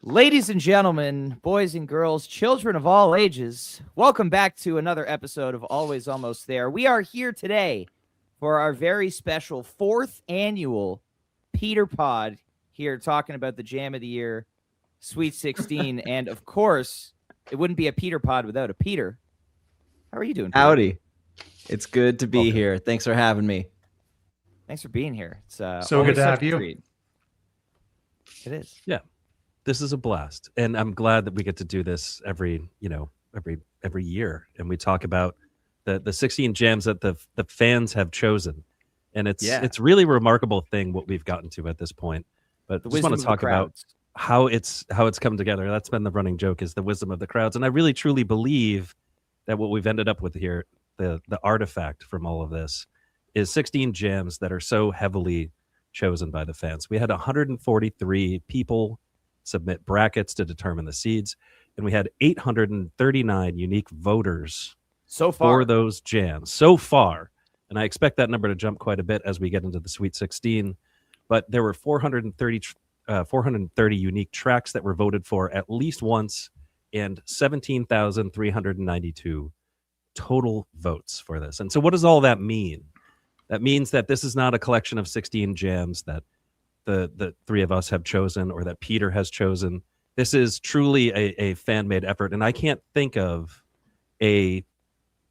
Ladies and gentlemen, boys and girls, children of all ages, welcome back to another episode of Always Almost There. We are here today for our very special 4th annual Peter Pod, here talking about the Jam of the Year, Sweet 16, and of course, it wouldn't be a Peter Pod without a Peter. How are you doing, Peter? Howdy. It's good to be here. Thanks for having me. Thanks for being here. It's so good to have you. Treat. It is. Yeah. This is a blast, and I'm glad that we get to do this every year, and we talk about the 16 jams that the fans have chosen, and it's really a remarkable thing what we've gotten to at this point. But I just want to talk about how it's come together. That's been the running joke, is the wisdom of the crowds, and I really truly believe that what we've ended up with here, the artifact from all of this, is 16 jams that are so heavily chosen by the fans. We had 143 people submit brackets to determine the seeds, and we had 839 unique voters so far for those jams so far, and I expect that number to jump quite a bit as we get into the Sweet 16. But there were 430 unique tracks that were voted for at least once, and 17,392 total votes for this. And so what does all that mean? That means that this is not a collection of 16 jams that the three of us have chosen or that Peter has chosen. This is truly a fan-made effort, and I can't think of a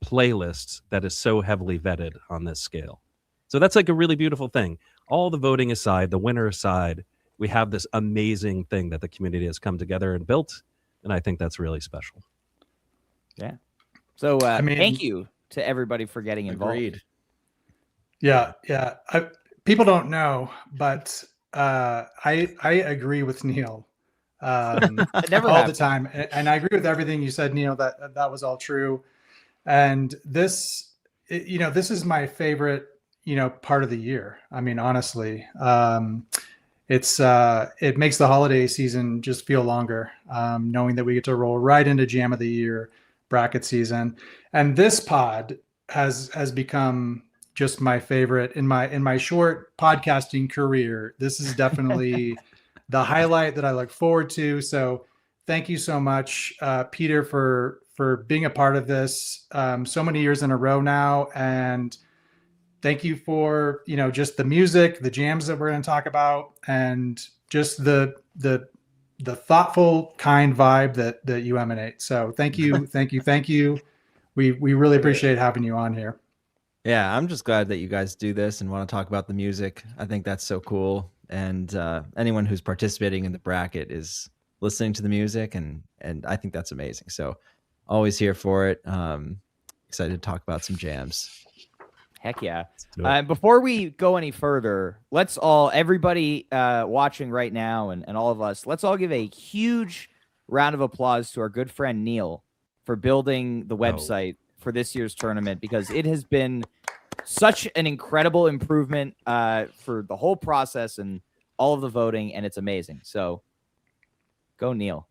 playlist that is so heavily vetted on this scale. So that's like a really beautiful thing. All the voting aside, the winner aside, we have this amazing thing that the community has come together and built, and I think that's really special. Yeah. So thank you to everybody for getting involved. Agreed. Yeah. People don't know, but I agree with Neil all the time, and I agree with everything you said, Neil. That was all true, and this is my favorite part of the year. I mean, honestly, it makes the holiday season just feel longer, knowing that we get to roll right into Jam of the Year bracket season, and this pod has become just my favorite in my short podcasting career. This is definitely the highlight that I look forward to. So thank you so much, Peter, for being a part of this so many years in a row now. And thank you for, just the music, the jams that we're going to talk about, and just the thoughtful, kind vibe that you emanate. So thank you. Thank you. We really appreciate having you on here. Yeah, I'm just glad that you guys do this and want to talk about the music. I think that's so cool. And anyone who's participating in the bracket is listening to the music, and I think that's amazing. So always here for it. Excited to talk about some jams. Heck yeah. Before we go any further, everybody watching right now and all of us, let's all give a huge round of applause to our good friend Neil for building the website for this year's tournament, because it has been such an incredible improvement for the whole process and all of the voting, and it's amazing. So go, Neil.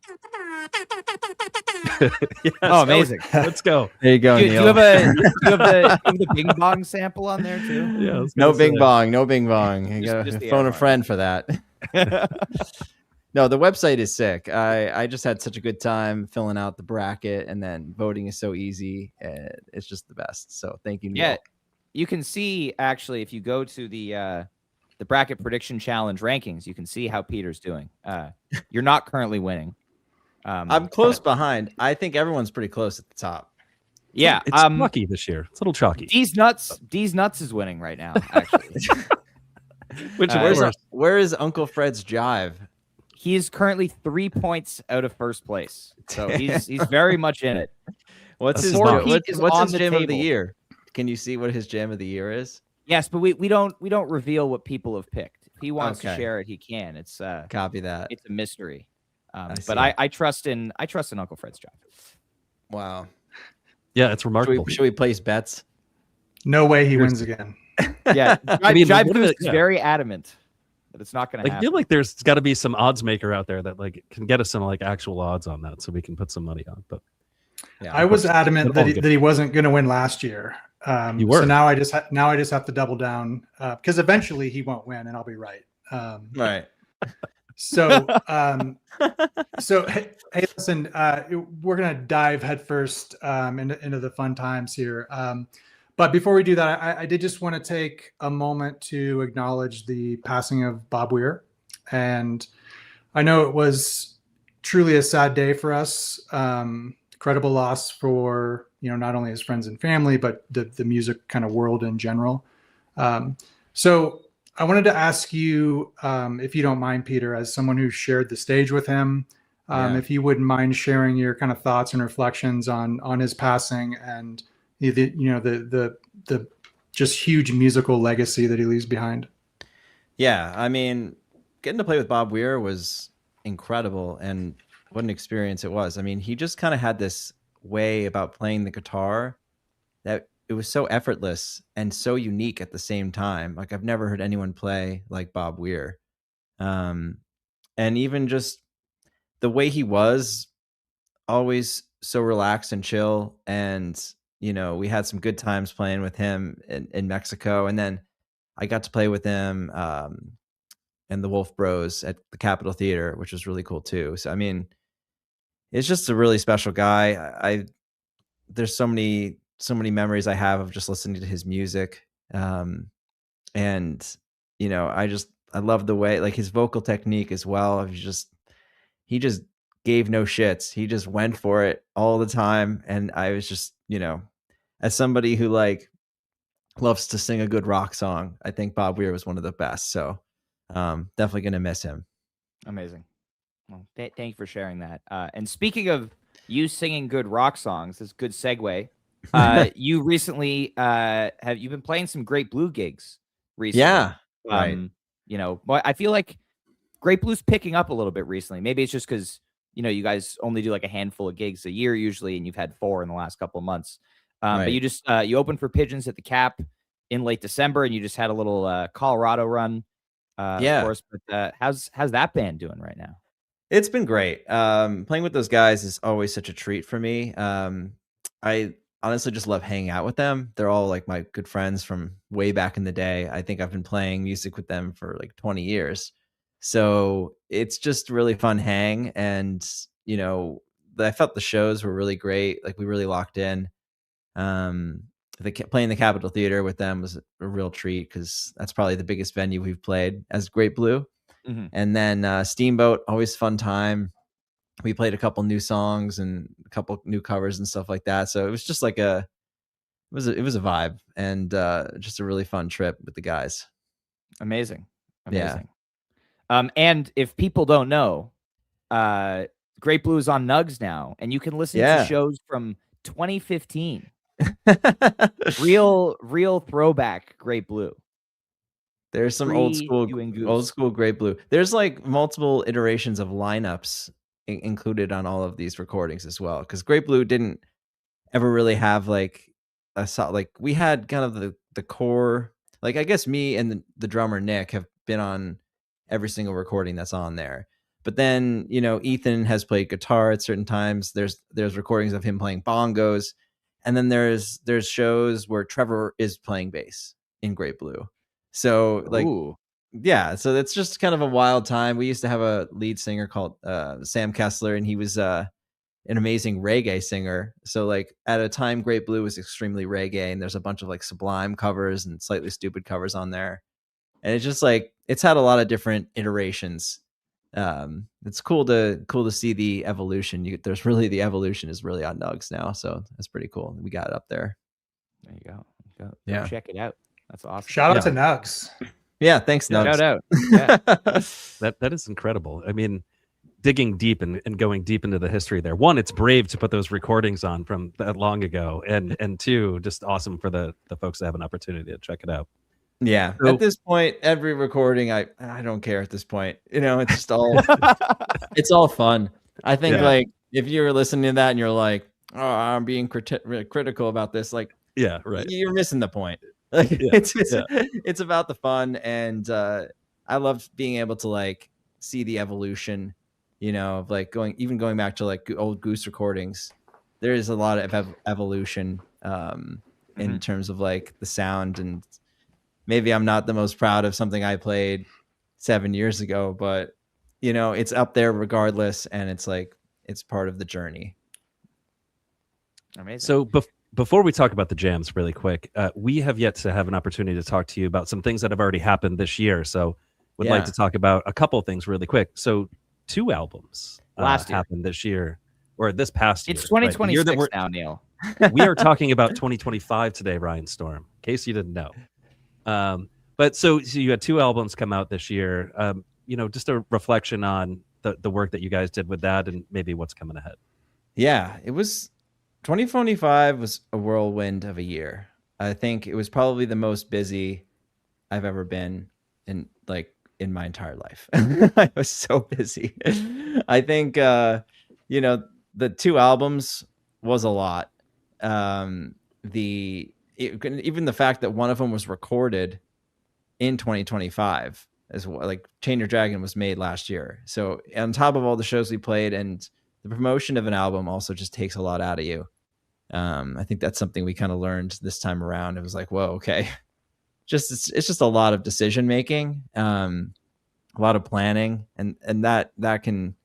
Yes, amazing. Let's go. There you go, Neil. Do you have the Bing Bong sample on there too? Yeah, no Bing Bong. You got to phone a friend for that. No, the website is sick. I just had such a good time filling out the bracket, and then voting is so easy. It's just the best. So thank you, Neil. Yeah, you can see, actually, if you go to the bracket prediction challenge rankings, you can see how Peter's doing. You're not currently winning. I'm close behind. I think everyone's pretty close at the top. Yeah, it's lucky this year. It's a little chalky. D's Nuts is winning right now, actually. Where is Uncle Fred's Jive? He is currently 3 points out of first place, so he's very much in it. What's his jam of the year? Can you see what his jam of the year is? Yes, but we don't reveal what people have picked. If he wants to share it, he can. It's copy that. It's a mystery. But I trust in Uncle Fred's Jive. Wow. Yeah, it's remarkable. Should we place bets? No way he wins again. Yeah, Jive Goose is very adamant that it's not going to happen. I feel like there's got to be some odds maker out there that can get us some actual odds on that, so we can put some money on. But yeah, I was adamant that he wasn't going to win last year. You were. So now I just have to double down because eventually he won't win, and I'll be right. Right. So, hey, listen, we're gonna dive headfirst into the fun times here. But before we do that, I did just want to take a moment to acknowledge the passing of Bob Weir, and I know it was truly a sad day for us. Incredible loss for not only his friends and family, but the music kind of world in general. So I wanted to ask you, if you don't mind, Peter, as someone who shared the stage with him, if you wouldn't mind sharing your kind of thoughts and reflections on his passing and the just huge musical legacy that he leaves behind. Yeah, I mean, getting to play with Bob Weir was incredible, and what an experience it was. I mean, he just kind of had this way about playing the guitar that it was so effortless and so unique at the same time. Like I've never heard anyone play like Bob Weir. And even just the way he was, always so relaxed and chill. And, we had some good times playing with him in Mexico. And then I got to play with him and the Wolf Bros at the Capitol Theater, which was really cool too. So, I mean, it's just a really special guy. There's so many memories I have of just listening to his music. And, I love the way, like his vocal technique as well. He just gave no shits. He just went for it all the time. And I was just, as somebody who like loves to sing a good rock song, I think Bob Weir was one of the best. So definitely going to miss him. Amazing. Well, thank you for sharing that. And speaking of you singing good rock songs, this is a good segue. You recently you've been playing some Great Blue gigs recently. Yeah. Right. But I feel like Great Blue's picking up a little bit recently. Maybe it's just because you guys only do like a handful of gigs a year usually, and you've had 4 in the last couple of months. Right. But you just you opened for Pigeons at the Cap in late December, and you just had a little Colorado run. Of course. But how's that band doing right now? It's been great. Playing with those guys is always such a treat for me. I honestly just love hanging out with them. They're all like my good friends from way back in the day. I think I've been playing music with them for like 20 years. So it's just really fun hang. And, I felt the shows were really great. Like we really locked in. Playing the Capitol Theater with them was a real treat because that's probably the biggest venue we've played as Great Blue. Mm-hmm. And then Steamboat, always fun time. We played a couple new songs and a couple new covers and stuff like that. So it was just like it was a vibe and just a really fun trip with the guys. Amazing. Yeah. And if people don't know, Great Blue is on Nugs now, and you can listen to shows from 2015. real throwback Great Blue. There's some old school Great Blue. There's like multiple iterations of lineups included on all of these recordings as well. Because Great Blue didn't ever really have like we had kind of the core. Like I guess me and the drummer Nick have been on every single recording that's on there. But then Ethan has played guitar at certain times. There's recordings of him playing bongos, and then there's shows where Trevor is playing bass in Great Blue. So like, yeah, so it's just kind of a wild time. We used to have a lead singer called Sam Kessler, and he was an amazing reggae singer. So like at a time, Great Blue was extremely reggae, and there's a bunch of like Sublime covers and Slightly Stupid covers on there. And it's just like, it's had a lot of different iterations. It's cool to see the evolution. The evolution is really on Nugs now. So that's pretty cool. We got it up there. There you go. Yeah. Check it out. That's awesome. Shout out to Nugs. Yeah. Thanks, Nugs. Shout out. Yeah. That is incredible. I mean, digging deep and going deep into the history there. One, it's brave to put those recordings on from that long ago. And two, just awesome for the folks to have an opportunity to check it out. Yeah. So, at this point, every recording, I don't care at this point. It's just all it's all fun. I think like if you're listening to that and you're like, oh, I'm being critical about this, like, yeah, right, you're missing the point. Like it's about the fun, and I love being able to like see the evolution, of like going back to like old Goose recordings. There is a lot of evolution in terms of like the sound, and maybe I'm not the most proud of something I played 7 years ago, but it's up there regardless, and it's like it's part of the journey. Amazing. So before we talk about the jams really quick, we have yet to have an opportunity to talk to you about some things that have already happened this year. So would like to talk about a couple of things really quick. So 2 albums last year happened this year, or this past year. It's 2026 right? now, Neil. We are talking about 2025 today, Ryan Storm, in case you didn't know. But so you had 2 albums come out this year. Just a reflection on the work that you guys did with that and maybe what's coming ahead. Yeah, it was 2025 was a whirlwind of a year. I think it was probably the most busy I've ever been in my entire life. I was so busy. I think the 2 albums was a lot. Even the fact that one of them was recorded in 2025 as well, like Chain Your Dragon was made last year. So on top of all the shows we played, and the promotion of an album also just takes a lot out of you. I think that's something we kind of learned this time around. It was like, whoa, okay. It's just a lot of decision making, a lot of planning, and that can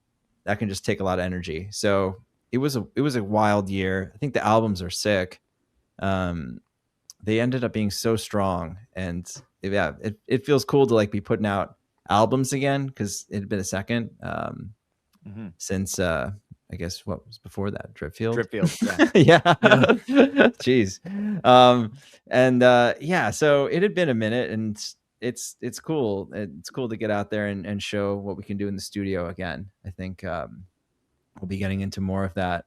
just take a lot of energy. So it was a wild year. I think the albums are sick. They ended up being so strong, and it feels cool to like be putting out albums again, because it had been a second since I guess what was before that, Dripfield, yeah. Jeez. So it had been a minute, and it's cool. It's cool to get out there and show what we can do in the studio again. I think we'll be getting into more of that,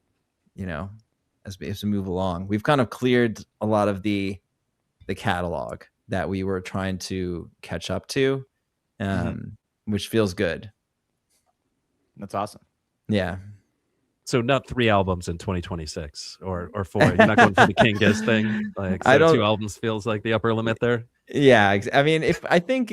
as we move along. We've kind of cleared a lot of the catalog that we were trying to catch up to, which feels good. That's awesome. Yeah. So not 3 albums in 2026 or 4. You're not going for the King Giz thing. Like, so 2 albums feels like the upper limit there. Yeah, I mean, I think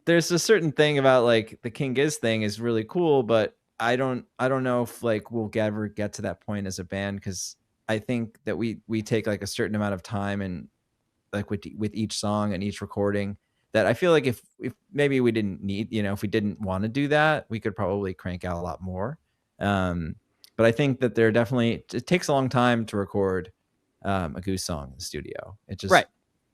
there's a certain thing about like the King Giz thing is really cool, but I don't know if like we'll ever get to that point as a band, because I think that we take like a certain amount of time, and like with each song and each recording, that I feel like if maybe we didn't need, if we didn't want to do that, we could probably crank out a lot more. But I think that it takes a long time to record a Goose song in the studio. It just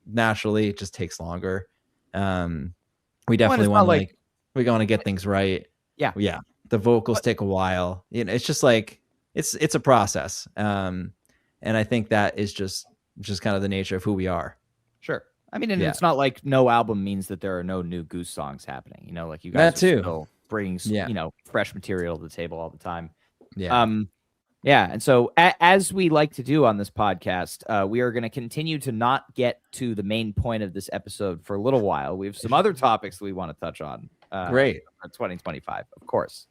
naturally it just takes longer. We definitely want to get things right. Yeah. The vocals take a while. It's just like it's a process. And I think that is just kind of the nature of who we are. Sure. I mean, and it's not like no album means that there are no new Goose songs happening. Like you guys are still bringing fresh material to the table all the time. And so as we like to do on this podcast, we are going to continue to not get to the main point of this episode for a little while. We have some other topics that we want to touch on. Great. For 2025, of course.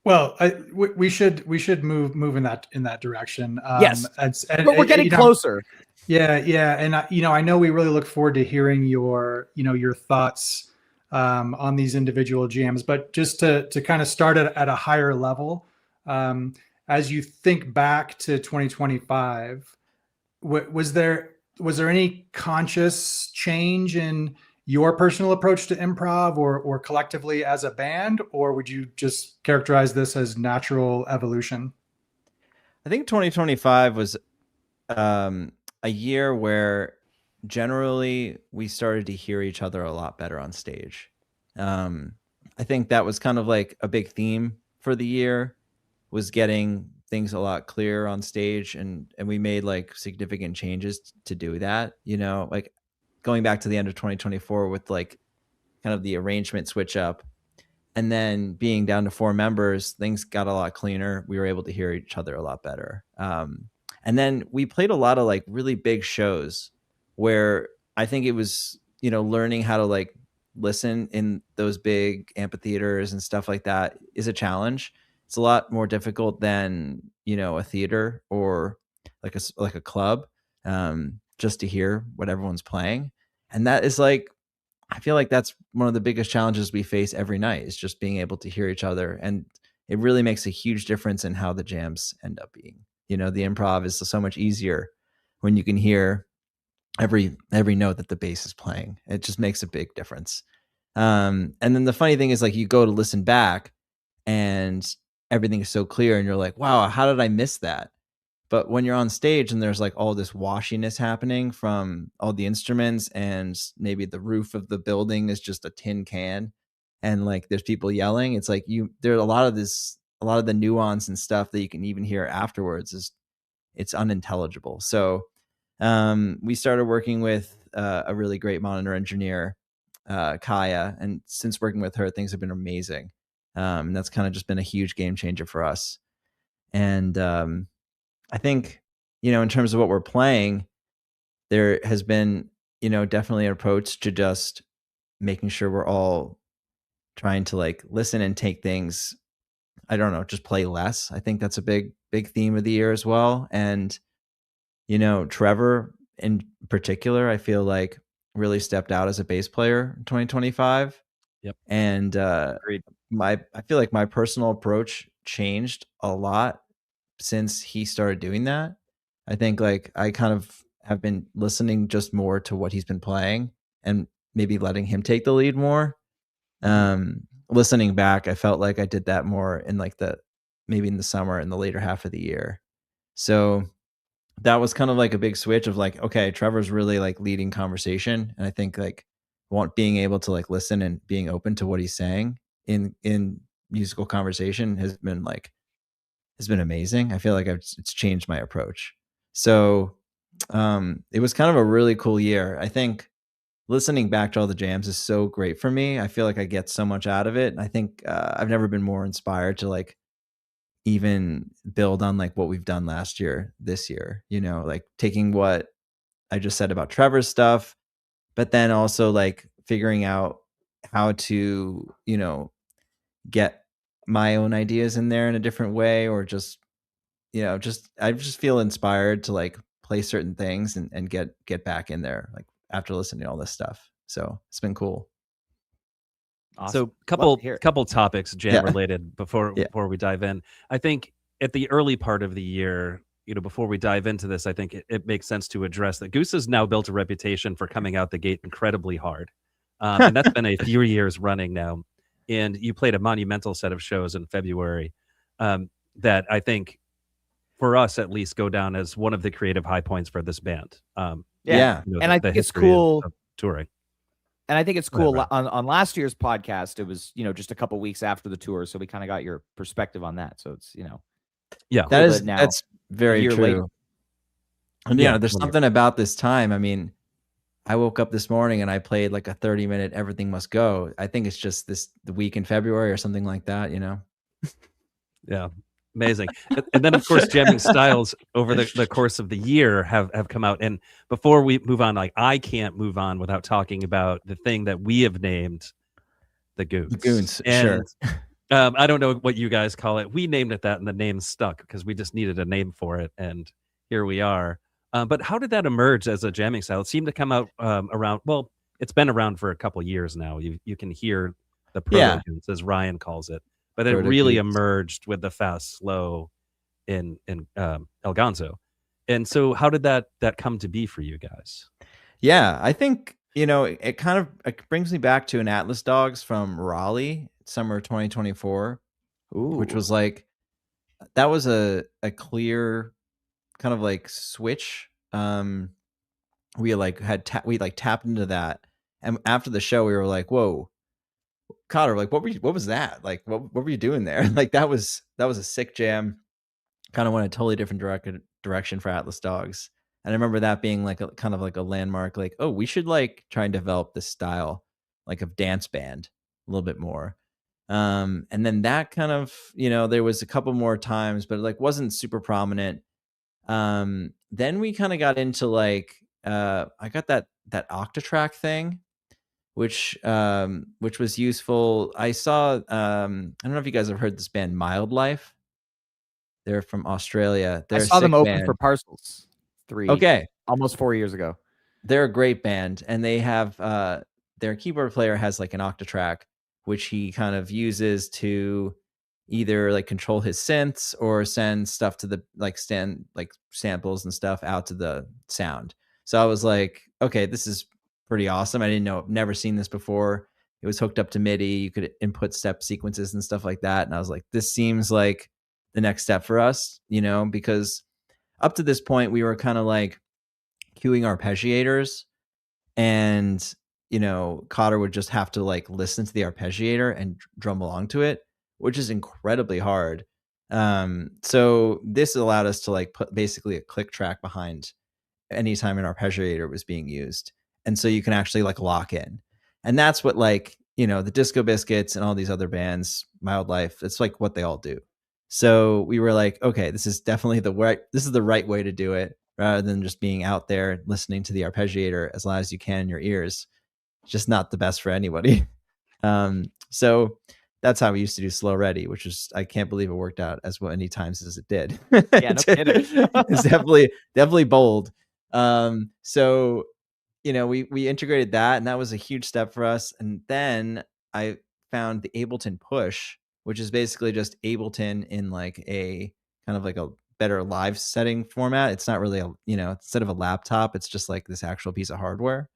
Well, we should move in that direction. Yes, but we're getting closer. Yeah, and I know we really look forward to hearing your thoughts on these individual jams. But just to kind of start at a higher level, as you think back to 2025, was there any conscious change in your personal approach to improv or collectively as a band, or would you just characterize this as natural evolution? I think 2025 was a year where generally we started to hear each other a lot better on stage. I think that was kind of like a big theme for the year, was getting things a lot clearer on stage, and we made like significant changes to do that, like going back to the end of 2024 with like kind of the arrangement switch up, and then being down to 4 members, things got a lot cleaner. We were able to hear each other a lot better. And then we played a lot of like really big shows where I think it was, learning how to like listen in those big amphitheaters and stuff like that is a challenge. It's a lot more difficult than, a theater or like a club, just to hear what everyone's playing. And that is like, I feel like that's one of the biggest challenges we face every night, is just being able to hear each other. And it really makes a huge difference in how the jams end up being. The improv is so much easier when you can hear every note that the bass is playing. It just makes a big difference. And then the funny thing is, like, you go to listen back and everything is so clear, and you're like, wow, how did I miss that? But when you're on stage and there's like all this washiness happening from all the instruments, and maybe the roof of the building is just a tin can, and like there's people yelling, it's like there's a lot of the nuance and stuff that you can even hear afterwards it's unintelligible. So we started working with a really great monitor engineer, Kaya, and since working with her, things have been amazing. And that's kind of just been a huge game changer for us. And I think, in terms of what we're playing, there has been, definitely an approach to just making sure we're all trying to like listen and take things, I don't know, just play less. I think that's a big theme of the year as well. And, Trevor in particular, I feel like really stepped out as a bass player in 2025. Yep. And Agreed. I feel like my personal approach changed a lot since he started doing that. I think like I kind of have been listening just more to what he's been playing and maybe letting him take the lead more. Listening back, I felt like I did that more in like maybe in the summer, in the later half of the year. So that was kind of like a big switch of like, okay, Trevor's really like leading conversation. And I think like being able to like listen and being open to what he's saying in musical conversation has been amazing. I feel like it's changed my approach. So it was kind of a really cool year. I think listening back to all the jams is so great for me. I feel like I get so much out of it. I think I've never been more inspired to like even build on like what we've done last year, this year, like taking what I just said about Trevor's stuff, but then also like figuring out how to, get my own ideas in there in a different way, or just, I just feel inspired to like play certain things and get back in there, like after listening to all this stuff. So it's been cool. Awesome. So Here. couple topics jam related before Yeah. we dive in. I think at the early part of the year, before we dive into this, I think it makes sense to address that Goose has now built a reputation for coming out the gate incredibly hard. And that's been a few years running now. And you played a monumental set of shows in February that I think, for us at least, go down as one of the creative high points for this band. Yeah. And I think it's cool. Of touring. And I think it's cool. Right. On last year's podcast, it was, just a couple weeks after the tour. So we kind of got your perspective on that. So it's, Yeah. cool That's very year true. later. And Yeah, there's something about this time. I mean, I woke up this morning and I played like a 30-minute Everything Must Go. I think it's just the week in February or something like that, Yeah. Amazing. And then, of course, jamming styles over the course of the year have come out. And before we move on, like I can't move on without talking about the thing that we have named the Goons. The Goons, and, sure. I don't know what you guys call it. We named it that, and the name stuck because we just needed a name for it. And here we are. But how did that emerge as a jamming style? It seemed to come out around, well, it's been around for a couple years now. You can hear the proto-Goons, as Ryan calls it. But it really emerged with the fast slow in El Gonzo. And so how did that come to be for you guys? Yeah, I think, it kind of brings me back to an Atlas Dogs from Raleigh, summer 2024, which was like, that was a clear kind of like switch. We like we tapped into that. And after the show, we were like, whoa, Cotter, like what was that? Like what were you doing there? Like that was a sick jam. Kind of went a totally different direction for Atlas Dogs. And I remember that being like a kind of like a landmark, like, oh, we should like try and develop this style like of dance band a little bit more. And then that kind of, there was a couple more times, but it like wasn't super prominent. Then we kind of got into like I got that Octatrack thing, which was useful. I saw I don't know if you guys have heard this band Mild Life. They're from Australia. I saw them open for Parcels almost 4 years ago. They're a great band, and they have their keyboard player has like an Octatrack, which he kind of uses to either like control his synths or send stuff to the like samples and stuff out to the sound. So I was like, okay, this is pretty awesome. I didn't know, never seen this before. It was hooked up to MIDI. You could input step sequences and stuff like that. And I was like, this seems like the next step for us, because up to this point we were kind of like cueing arpeggiators, and Cotter would just have to like listen to the arpeggiator and drum along to it, which is incredibly hard. So this allowed us to like put basically a click track behind anytime an arpeggiator was being used, and so you can actually like lock in. And that's what like the Disco Biscuits and all these other bands, Mild Life, it's like what they all do. So we were like, okay, this is definitely the right way to do it, rather than just being out there listening to the arpeggiator as loud as you can in your ears. It's just not the best for anybody. So that's how we used to do Slow Ready, which is, I can't believe it worked out as many times as it did. Yeah, no kidding. It's definitely bold. So we integrated that, and that was a huge step for us. And then I found the Ableton Push, which is basically just Ableton in like a kind of like a better live setting format. It's not really instead of a laptop, it's just like this actual piece of hardware.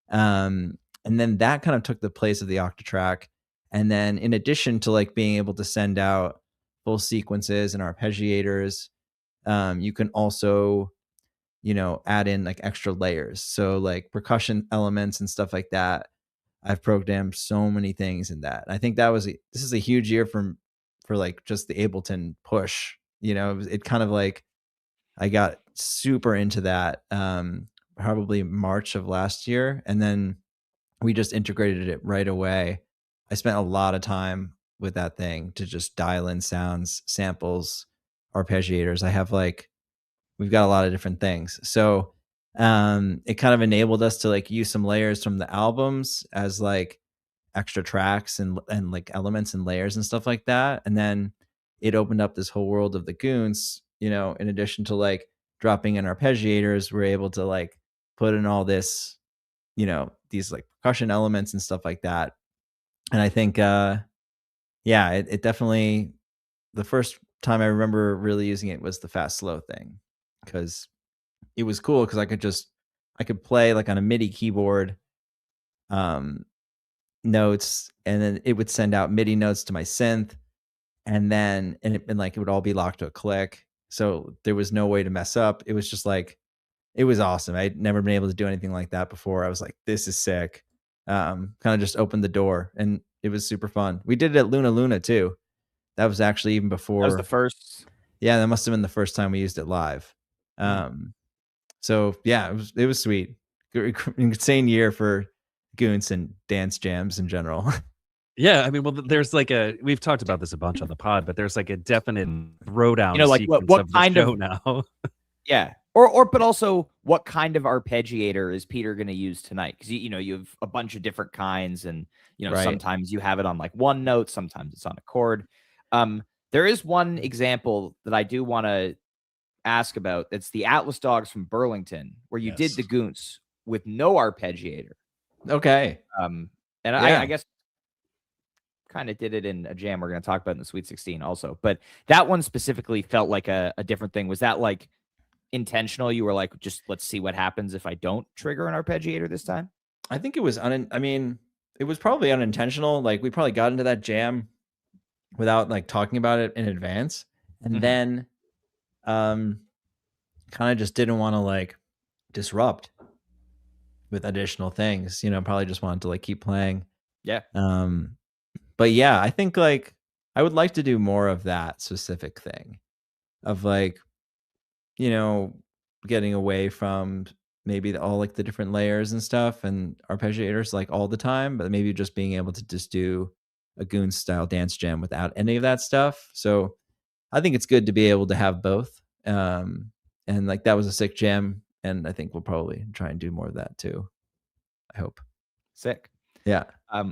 And then that kind of took the place of the Octatrack. And then in addition to like being able to send out full sequences and arpeggiators, you can also add in like extra layers, so like percussion elements and stuff like that. I've programmed so many things in that. I think this is a huge year for like just the Ableton Push. It kind of like, I got super into that probably March of last year, and then we just integrated it right away. I spent a lot of time with that thing to just dial in sounds, samples, arpeggiators. We've got a lot of different things. So it kind of enabled us to like use some layers from the albums as like extra tracks and like elements and layers and stuff like that. And then it opened up this whole world of the Goons, in addition to like dropping in arpeggiators, we're able to like put in all this, these like percussion elements and stuff like that. And I think, it definitely, the first time I remember really using it was the fast slow thing, because it was cool because I could play like on a MIDI keyboard notes, and then it would send out MIDI notes to my synth, and it would all be locked to a click. So there was no way to mess up. It was just like, it was awesome. I'd never been able to do anything like that before. I was like, this is sick. Kind of just opened the door, and it was super fun. We did it at Luna Luna too. That was actually even before. That was the first. Yeah, that must have been the first time we used it live. So yeah, it was sweet. Insane year for Goons and dance jams in general. Yeah, I mean, well, there's like we've talked about this a bunch on the pod, but there's like a definite throwdown. Like what of kind of now? Yeah. But also, what kind of arpeggiator is Peter going to use tonight? Because you have a bunch of different kinds, and Right. sometimes you have it on like one note, sometimes it's on a chord. There is one example that I do want to ask about. It's the Atlas Dogs from Burlington, where you did the Goons with no arpeggiator. Okay. And I guess kind of did it in a jam we're going to talk about in the Sweet 16 also, but that one specifically felt like a different thing. Was that like intentional? You were like, just let's see what happens if I don't trigger an arpeggiator this time? I think it was it was probably unintentional. Like, we probably got into that jam without like talking about it in advance, and then kind of just didn't want to like disrupt with additional things, probably just wanted to like keep playing. Yeah. But yeah, I think like I would like to do more of that specific thing of like, getting away from maybe all like the different layers and stuff and arpeggiators like all the time, but maybe just being able to just do a Goon style dance jam without any of that stuff. So I think it's good to be able to have both. And like that was a sick jam, and I think we'll probably try and do more of that too. I hope. Sick. Yeah.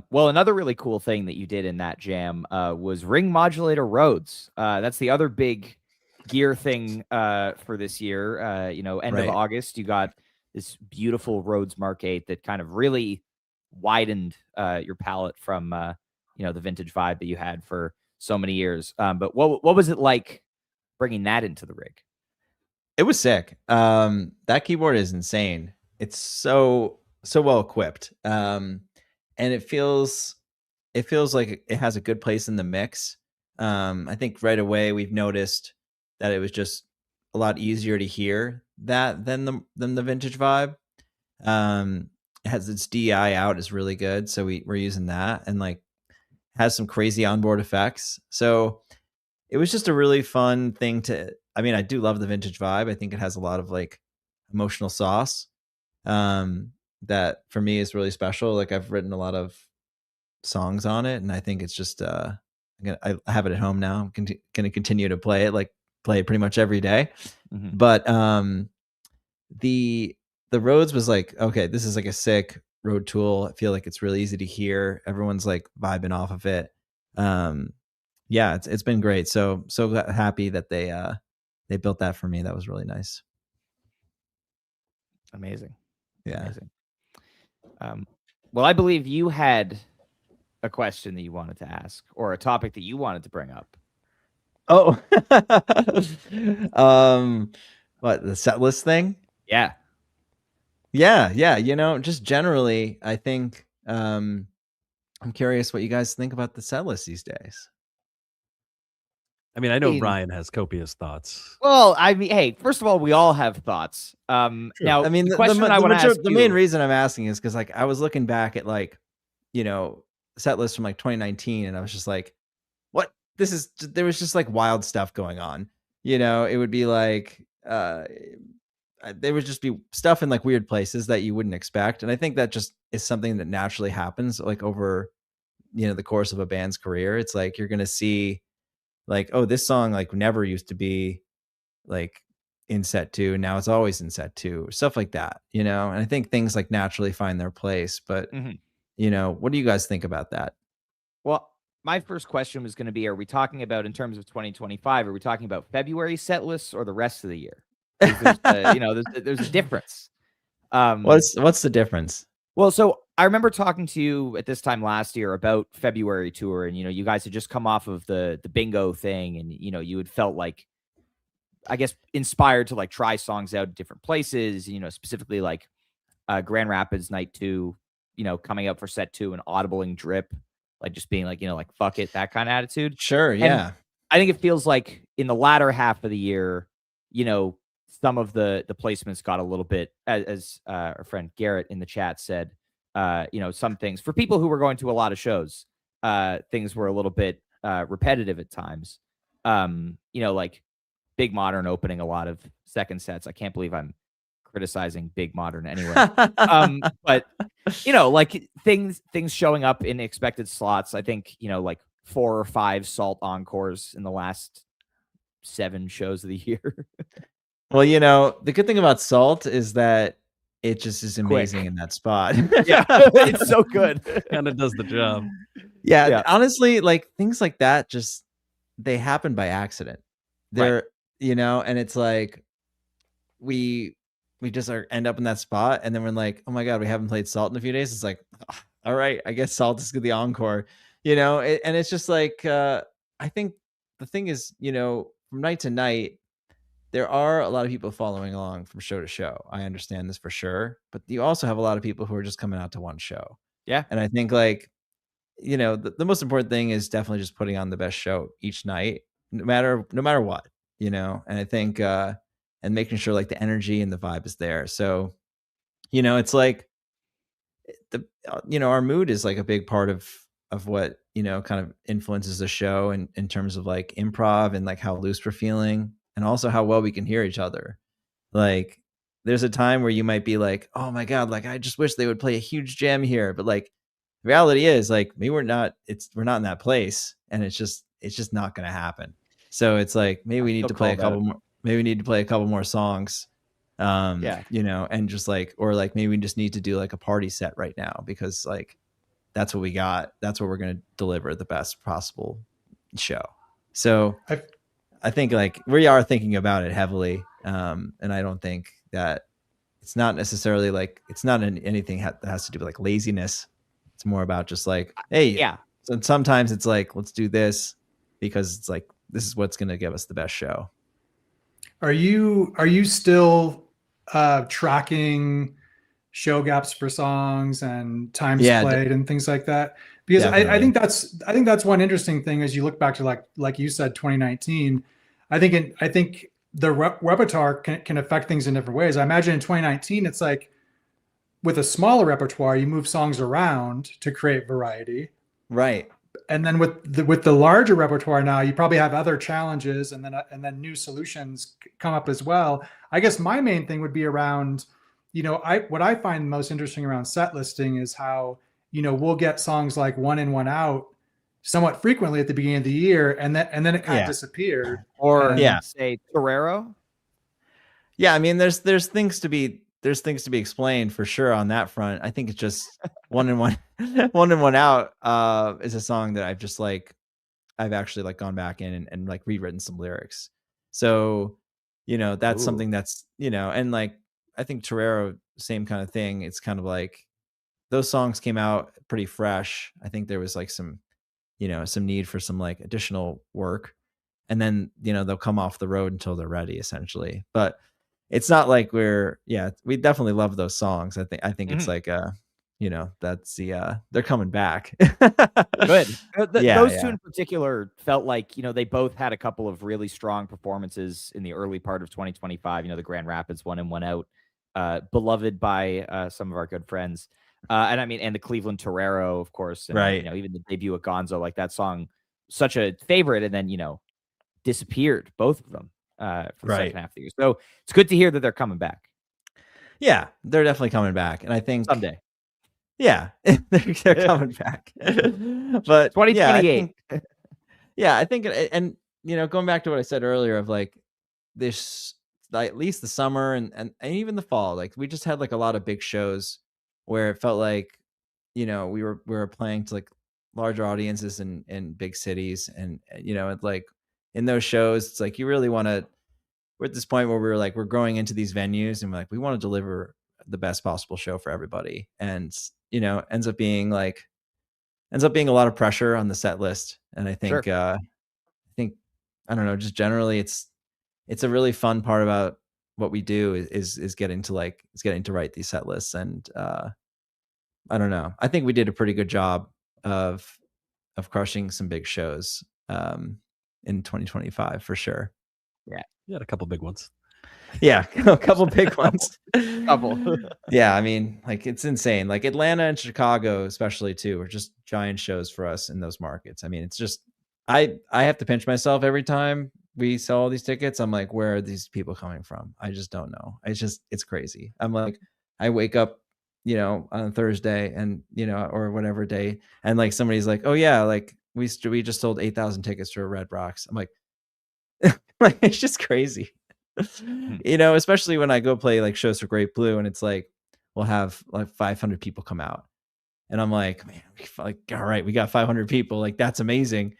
Well, another really cool thing that you did in that jam was ring modulator Rhodes. That's the other big gear thing for this year. End of August, you got this beautiful Rhodes Mark 8 that kind of really widened your palette from the vintage vibe that you had for so many years. But what was it like bringing that into the rig? It was sick. That keyboard is insane. It's so well equipped. and it feels like it has a good place in the mix. I think right away we've noticed that it was just a lot easier to hear that than the vintage vibe. It has its DI out is really good, so we're using that, and like has some crazy onboard effects. So it was just a really fun thing to. I mean, I do love the vintage vibe. I think it has a lot of like emotional sauce that for me is really special. Like I've written a lot of songs on it, and I think it's just I have it at home now. I'm gonna continue to play it pretty much every day. Mm-hmm. But the Rhodes was like, okay, this is like a sick road tool. I feel like it's really easy to hear. Everyone's like vibing off of it. Yeah, it's been great. So happy that they built that for me. That was really nice. Amazing. Yeah. Amazing. Well, I believe you had a question that you wanted to ask, or a topic that you wanted to bring up. Oh, what, the set list thing? Yeah. Just generally, I think I'm curious what you guys think about the set list these days. I mean, I know Ryan has copious thoughts. Well, I mean, hey, first of all, we all have thoughts. Now, I mean, the question I want to ask the main reason I'm asking is because like I was looking back at like, set lists from like 2019, and I was just like, what? There was just like wild stuff going on. It would be like there would just be stuff in like weird places that you wouldn't expect, and I think that just is something that naturally happens like over the course of a band's career. It's like you're gonna see like, oh, this song like never used to be like in set 2, now it's always in set 2, stuff like that, and I think things like naturally find their place. But what do you guys think about that? Well, my first question was going to be, are we talking about in terms of 2025, are we talking about February set lists or the rest of the year? There's a difference. What's the difference? Well, so I remember talking to you at this time last year about February tour, and you guys had just come off of the bingo thing, and you had felt like, I guess, inspired to like try songs out at different places, specifically like Grand Rapids night 2, coming up for set 2 and audibling Drip, like just being like, like fuck it, that kind of attitude. Sure, yeah. And I think it feels like in the latter half of the year, some of the placements got a little bit, as our friend Garrett in the chat said, some things for people who were going to a lot of shows, things were a little bit repetitive at times. Like Big Modern opening a lot of second sets. I can't believe I'm criticizing Big Modern anyway. But like things showing up in expected slots. I think, like 4 or 5 Salt encores in the last 7 shows of the year. Well, the good thing about Salt is that it just is amazing in that spot. Yeah, it's so good. Kind of does the job. Yeah, honestly, like things like that, just they happen by accident. They're, and it's like we just end up in that spot, and then we're like, oh my god, we haven't played Salt in a few days. It's like, all right, I guess Salt is the encore. And it's just like I think the thing is, from night to night, there are a lot of people following along from show to show. I understand this for sure, but you also have a lot of people who are just coming out to one show. Yeah. And I think like, the most important thing is definitely just putting on the best show each night, no matter what, and I think, and making sure like the energy and the vibe is there. So, it's like our mood is like a big part of what, kind of influences the show in terms of like improv and like how loose we're feeling, and also how well we can hear each other. Like there's a time where you might be like, oh my god, like I just wish they would play a huge jam here, but like the reality is like maybe we're not in that place, and it's just not going to happen. So it's like maybe we need to play a couple more. Maybe we need to play a couple more songs. And just like, or like maybe we just need to do like a party set right now, because like that's what we got. That's what we're going to deliver the best possible show. So I think like we are thinking about it heavily. And I don't think that it's not necessarily like, it's not anything that has to do with like laziness. It's more about just like, hey, yeah. So sometimes it's like, let's do this because it's like, this is what's going to give us the best show. Are you still tracking show gaps for songs and times Yeah, played and things like that. Because I think that's one interesting thing as you look back to like you said 2019. I think the repertoire can affect things in different ways. I imagine in 2019 it's like with a smaller repertoire you move songs around to create variety. Right. And then with the larger repertoire now, you probably have other challenges, and then new solutions come up as well. I guess my main thing would be around, what I find most interesting around set listing is how we'll get songs like One In One Out somewhat frequently at the beginning of the year, and then it kind of disappeared. Or say Torero. Yeah, I mean, there's things to be explained for sure on that front. I think it's just One In One Out is a song that I've actually gone back in and like rewritten some lyrics. So, that's something that's, and I think Torero, same kind of thing. It's kind of like those songs came out pretty fresh. I think there was some need for some additional work, and then, they'll come off the road until they're ready essentially. But it's not like we definitely love those songs. I think it's that's they're coming back. Good. Those two in particular felt like, they both had a couple of really strong performances in the early part of 2025. The Grand Rapids One In One Out, beloved by some of our good friends. And the Cleveland Torero, of course. And, right. Even the debut of Gonzo, like that song, such a favorite, and then, disappeared, both of them. For the second half of the year. So it's good to hear that they're coming back. Yeah, they're definitely coming back. And I think someday. Yeah, they're coming back. But 2028. I think, and going back to what I said earlier of this, at least the summer and even the fall, we just had a lot of big shows where it felt like, we were playing to larger audiences in big cities, and in those shows, it's you really want to. We're at this point where we're growing into these venues, and we want to deliver the best possible show for everybody, and ends up being a lot of pressure on the set list. And I think I don't know, just generally it's a really fun part about what we do is getting to write these set lists. And I don't know, I think we did a pretty good job of crushing some big shows in 2025 for sure. Yeah, you had a couple big ones. Yeah, a couple big ones. Couple. Yeah, I mean, it's insane. Atlanta and Chicago, especially too, are just giant shows for us in those markets. I mean, it's just I have to pinch myself every time we sell all these tickets. I'm like, where are these people coming from? I just don't know. It's crazy. I'm like, I wake up, on a Thursday and or whatever day, and somebody's like, oh yeah, we just sold 8,000 tickets for Red Rocks. I'm like, it's just crazy. Especially when I go play shows for Great Blue, and it's we'll have 500 people come out, and I'm like, man, all right, we got 500 people, that's amazing.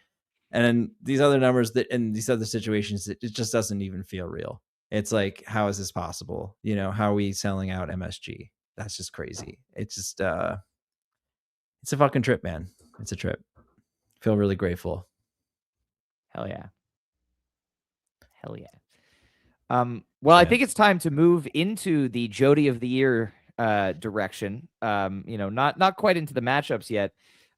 And then these other numbers that in these other situations, it just doesn't even feel real. It's how is this possible? How are we selling out MSG? That's just crazy. It's just it's a fucking trip, man. It's a trip. Feel really grateful. Hell yeah. Well, I think it's time to move into the Jody of the Year direction. Not quite into the matchups yet.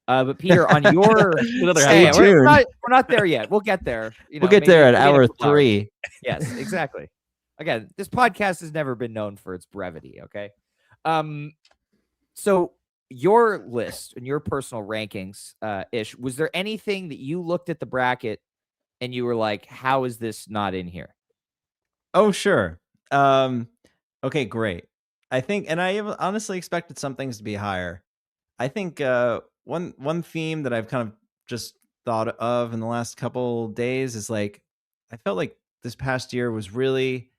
But Peter, on your we're not there yet. We'll get there. We'll get there at hour 3. Yes, exactly. Again, this podcast has never been known for its brevity. Okay. So your list and your personal rankings, Ish, was there anything that you looked at the bracket and you were like, how is this not in here? Oh, sure. Okay, great. I think, and I honestly expected some things to be higher. I think one theme that I've kind of just thought of in the last couple days is I felt like this past year was really,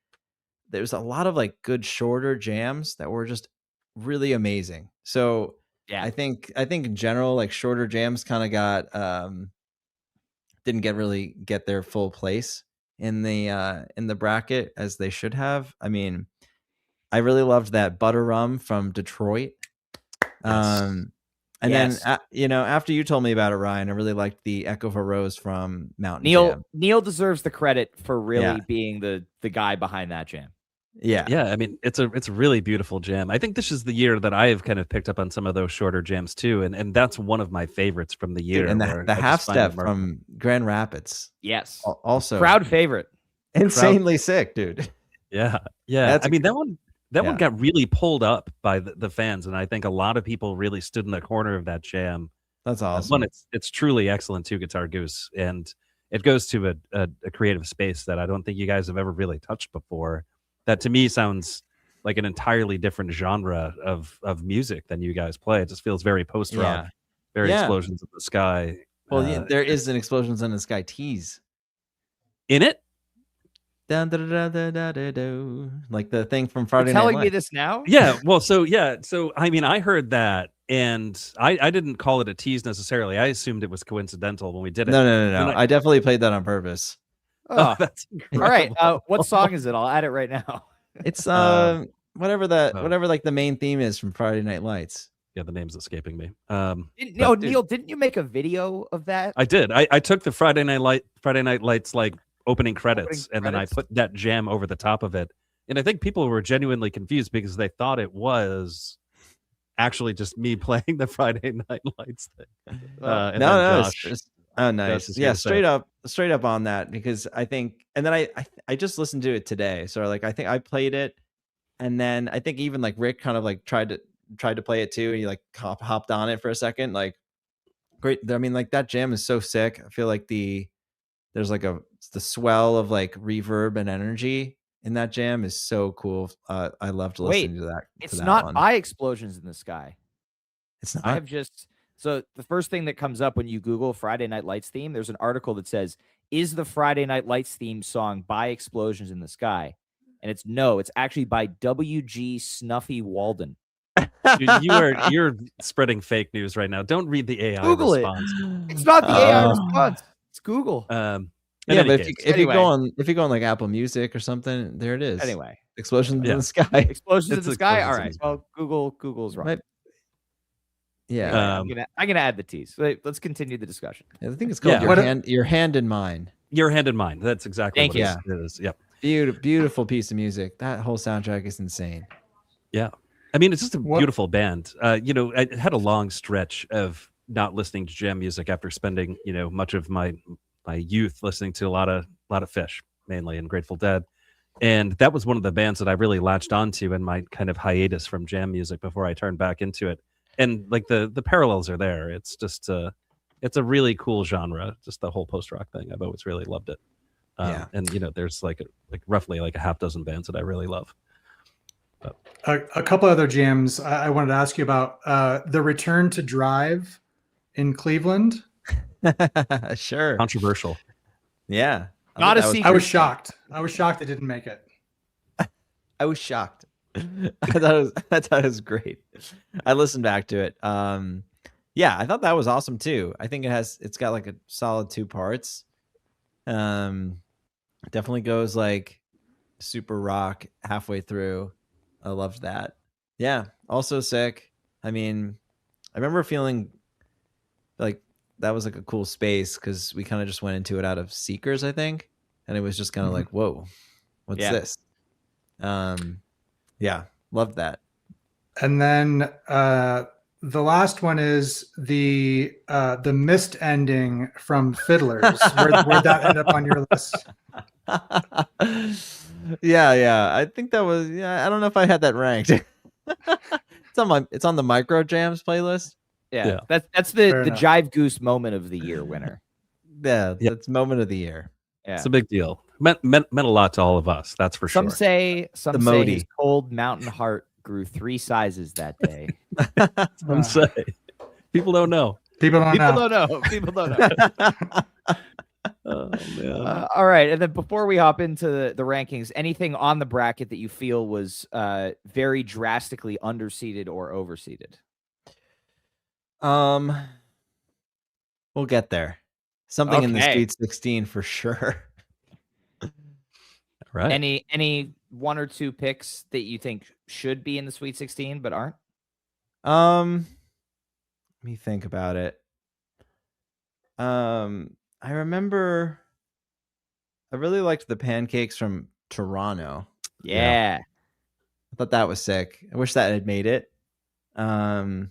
there's a lot of good shorter jams that were just really amazing. So yeah, I think in general, shorter jams kind of got didn't get their full place in the bracket as they should have. I mean, I really loved that Butter Rum from Detroit. And then after you told me about it, Ryan, I really liked the Echo of a Rose from Mountain Jam. Neil deserves the credit for really being the guy behind that jam. Yeah, I mean, it's a really beautiful jam. I think this is the year that I have kind of picked up on some of those shorter jams too, and that's one of my favorites from the year. Dude, and where the I half just find it step remarkable. from Grand Rapids, Yes. also Crowd favorite. insanely sick, dude. Yeah, yeah. That's I mean, that yeah. one got really pulled up by the fans, and I think a lot of people really stood in the corner of that jam. That's awesome. One, it's truly excellent too, Guitar Goose, and it goes to a creative space that I don't think you guys have ever really touched before. That to me sounds like an entirely different genre of music than you guys play. It just feels very post rock, very Explosions in the Sky. Well, there is an Explosions in the Sky tease in it. Dun, da, da, da, da, da, da, like the thing from Friday You're Night telling Lights. me this now? Yeah. Well, so I mean, I heard that, and I didn't call it a tease necessarily. I assumed it was coincidental when we did it. No. I definitely played that on purpose. Oh, that's all right. What song is it? I'll add it right now. It's whatever like the main theme is from Friday Night Lights. Yeah, the name's escaping me. Neil, didn't you make a video of that? I did. I took the Friday Night Lights like opening credits, and then I put that jam over the top of it. And I think people were genuinely confused because they thought it was actually just me playing the Friday Night Lights thing. Oh, nice. Yeah, straight up on that, because I think, and then I just listened to it today. So like, I think I played it, and then I think even like Rick kind of like tried to play it too, and he like hopped on it for a second. Like, great. I mean, like that jam is so sick. I feel like there's like the swell of like reverb and energy in that jam is so cool. I loved listening to that. It's not by Explosions in the Sky. It's not. I have so the first thing that comes up when you Google Friday Night Lights theme, there's an article that says, "Is the Friday Night Lights theme song by Explosions in the Sky?" And it's no. It's actually by W.G. Snuffy Walden. Dude, you're spreading fake news right now. Don't read the AI Google response. It's not the AI response. It's Google. Yeah, but if you go on like Apple Music or something, there it is. Anyway, Explosions in the Sky. Explosions in the Sky. All right. Well, Google's wrong. Yeah. I'm gonna add the tease. Let's continue the discussion. I think it's called Your Hand in Mine. Your Hand in Mine. That's exactly Thank what you. it is. Yep. Beautiful piece of music. That whole soundtrack is insane. Yeah. I mean, it's just a beautiful band. I had a long stretch of not listening to jam music after spending, much of my youth listening to a lot of Fish, mainly, and Grateful Dead. And that was one of the bands that I really latched onto in my kind of hiatus from jam music before I turned back into it. And like the parallels are there. It's just it's a really cool genre. Just the whole post rock thing. I've always really loved it. And there's like roughly like a half dozen bands that I really love. A couple other jams I wanted to ask you about. The Return to Drive in Cleveland. Sure. Controversial. Yeah. Not a secret. I was shocked. I was shocked it didn't make it. I was shocked. I thought it was great. I listened back to it. Yeah, I thought that was awesome too. I think it's got like a solid 2 parts. It definitely goes like super rock halfway through. I loved that. Yeah, also sick. I mean, I remember feeling like that was like a cool space because we kind of just went into it out of Seekers, I think, and it was just kind of like, whoa, what's this? Yeah, loved that. And then the last one is the missed ending from Fiddlers. Where'd that end up on your list? Yeah. I think that was. Yeah, I don't know if I had that ranked. It's on the Micro Jams playlist. Yeah. That's the Jive Goose moment of the year winner. Yeah, that's moment of the year. Yeah, it's a big deal. Meant a lot to all of us. That's for sure. Some say his cold mountain heart grew 3 sizes that day. Some say. People don't know. People don't know. Oh, man. All right, and then before we hop into the rankings, anything on the bracket that you feel was very drastically underseeded or overseeded? We'll get there. Something in the Sweet 16 for sure. Right. Any 1 or 2 picks that you think should be in the Sweet 16 but aren't? Let me think about it. I remember I really liked the Pancakes from Toronto. Yeah. I thought that was sick. I wish that had made it. And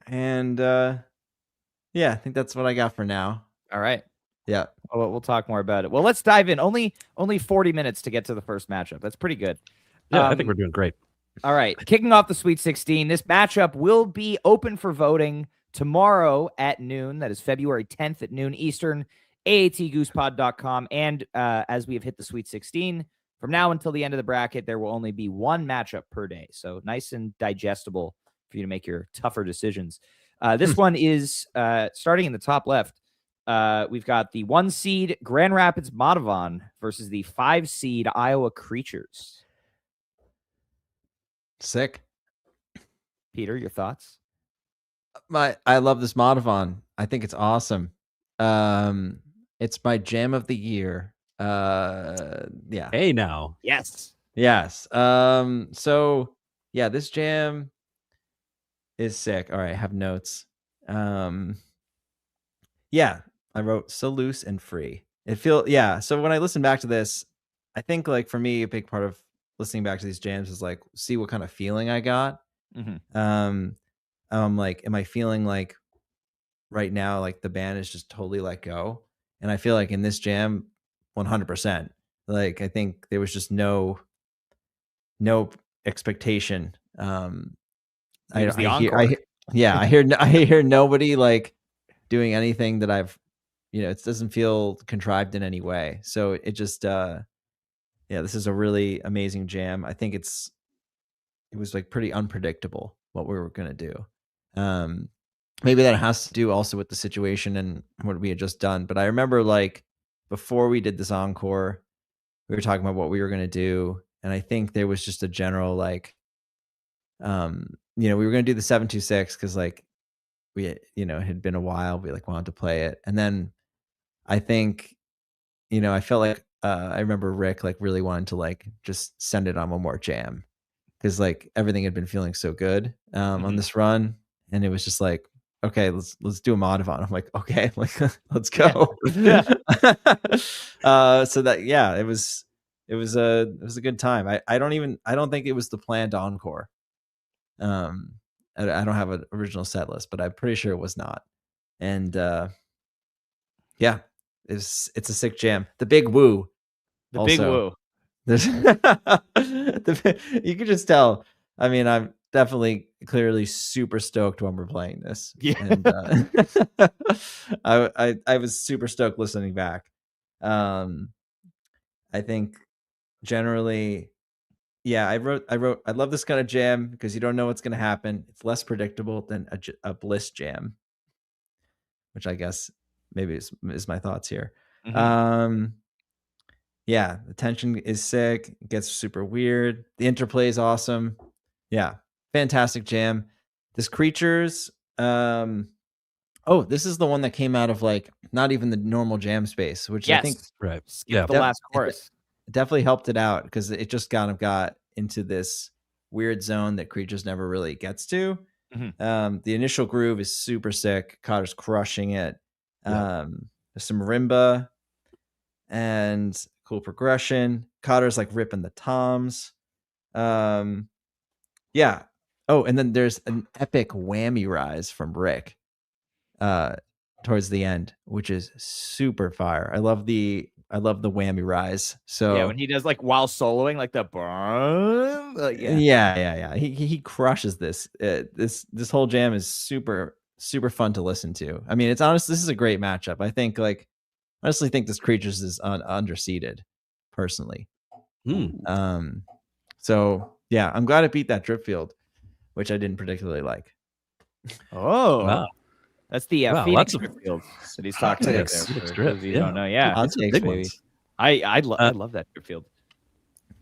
yeah, I think that's what I got for now. All right. Yeah. Oh, we'll talk more about it. Well, let's dive in. Only 40 minutes to get to the first matchup. That's pretty good. Yeah, I think we're doing great. All right. Kicking off the Sweet 16, this matchup will be open for voting tomorrow at noon. That is February 10th at noon Eastern, aatgoosepod.com. And as we have hit the Sweet 16, from now until the end of the bracket, there will only be one matchup per day. So nice and digestible for you to make your tougher decisions. This one is starting in the top left. We've got the 1 seed Grand Rapids Montavon versus the 5 seed Iowa Creatures. Sick. Peter, your thoughts? I love this Montavon. I think it's awesome. It's my jam of the year. Yeah. Hey now. Yes. Yes. So yeah, this jam is sick. All right, I have notes. Yeah, I wrote so loose and free. So when I listen back to this, I think like for me, a big part of listening back to these jams is like see what kind of feeling I got. Like, am I feeling like right now like the band is just totally let go? And I feel like in this jam, 100%. Like I think there was just no expectation. It was the encore. I hear nobody like doing anything that I've, it doesn't feel contrived in any way. So it just, this is a really amazing jam. I think it was like pretty unpredictable what we were going to do. Maybe that has to do also with the situation and what we had just done. But I remember like before we did this encore, we were talking about what we were going to do. And I think there was just a general like, we were going to do the 726 because like we, it had been a while. We like wanted to play it. And then I think, I felt like I remember Rick like really wanted to like just send it on one more jam because like everything had been feeling so good on this run. And it was just like, okay, let's do a Montavon. I'm like, okay, like let's go. Yeah. So that it was a good time. I don't think it was the planned encore. I don't have an original set list, but I'm pretty sure it was not. And it's a sick jam. The big woo. The big woo. There's you can just tell. I mean, I'm definitely clearly super stoked when we're playing this. Yeah. And I was super stoked listening back. I think generally, yeah, I wrote I love this kind of jam because you don't know what's going to happen. It's less predictable than a Bliss jam, which I guess maybe is my thoughts here. Yeah, the tension is sick. It gets super weird. The interplay is awesome. Yeah, fantastic jam. This Creatures. This is the one that came out of like not even the normal jam space, which I think right. Skip the last chorus. It definitely helped it out because it just kind of got into this weird zone that Creatures never really gets to. The initial groove is super sick. Cotter's crushing it. There's some marimba and cool progression. Cotter's like ripping the toms. Yeah. Oh, and then there's an epic whammy rise from Rick towards the end, which is super fire. I love the whammy rise. So yeah, when he does like while soloing, like the he crushes this. This whole jam is super fun to listen to. I mean, this is a great matchup. I think honestly think this Creatures is underseeded personally. So yeah, I'm glad it beat that Dripfield, which I didn't particularly like. Oh, wow. That's the Phoenix Dripfield that he's talking about there. For those of you who don't know, yeah, big ones. I love that Dripfield.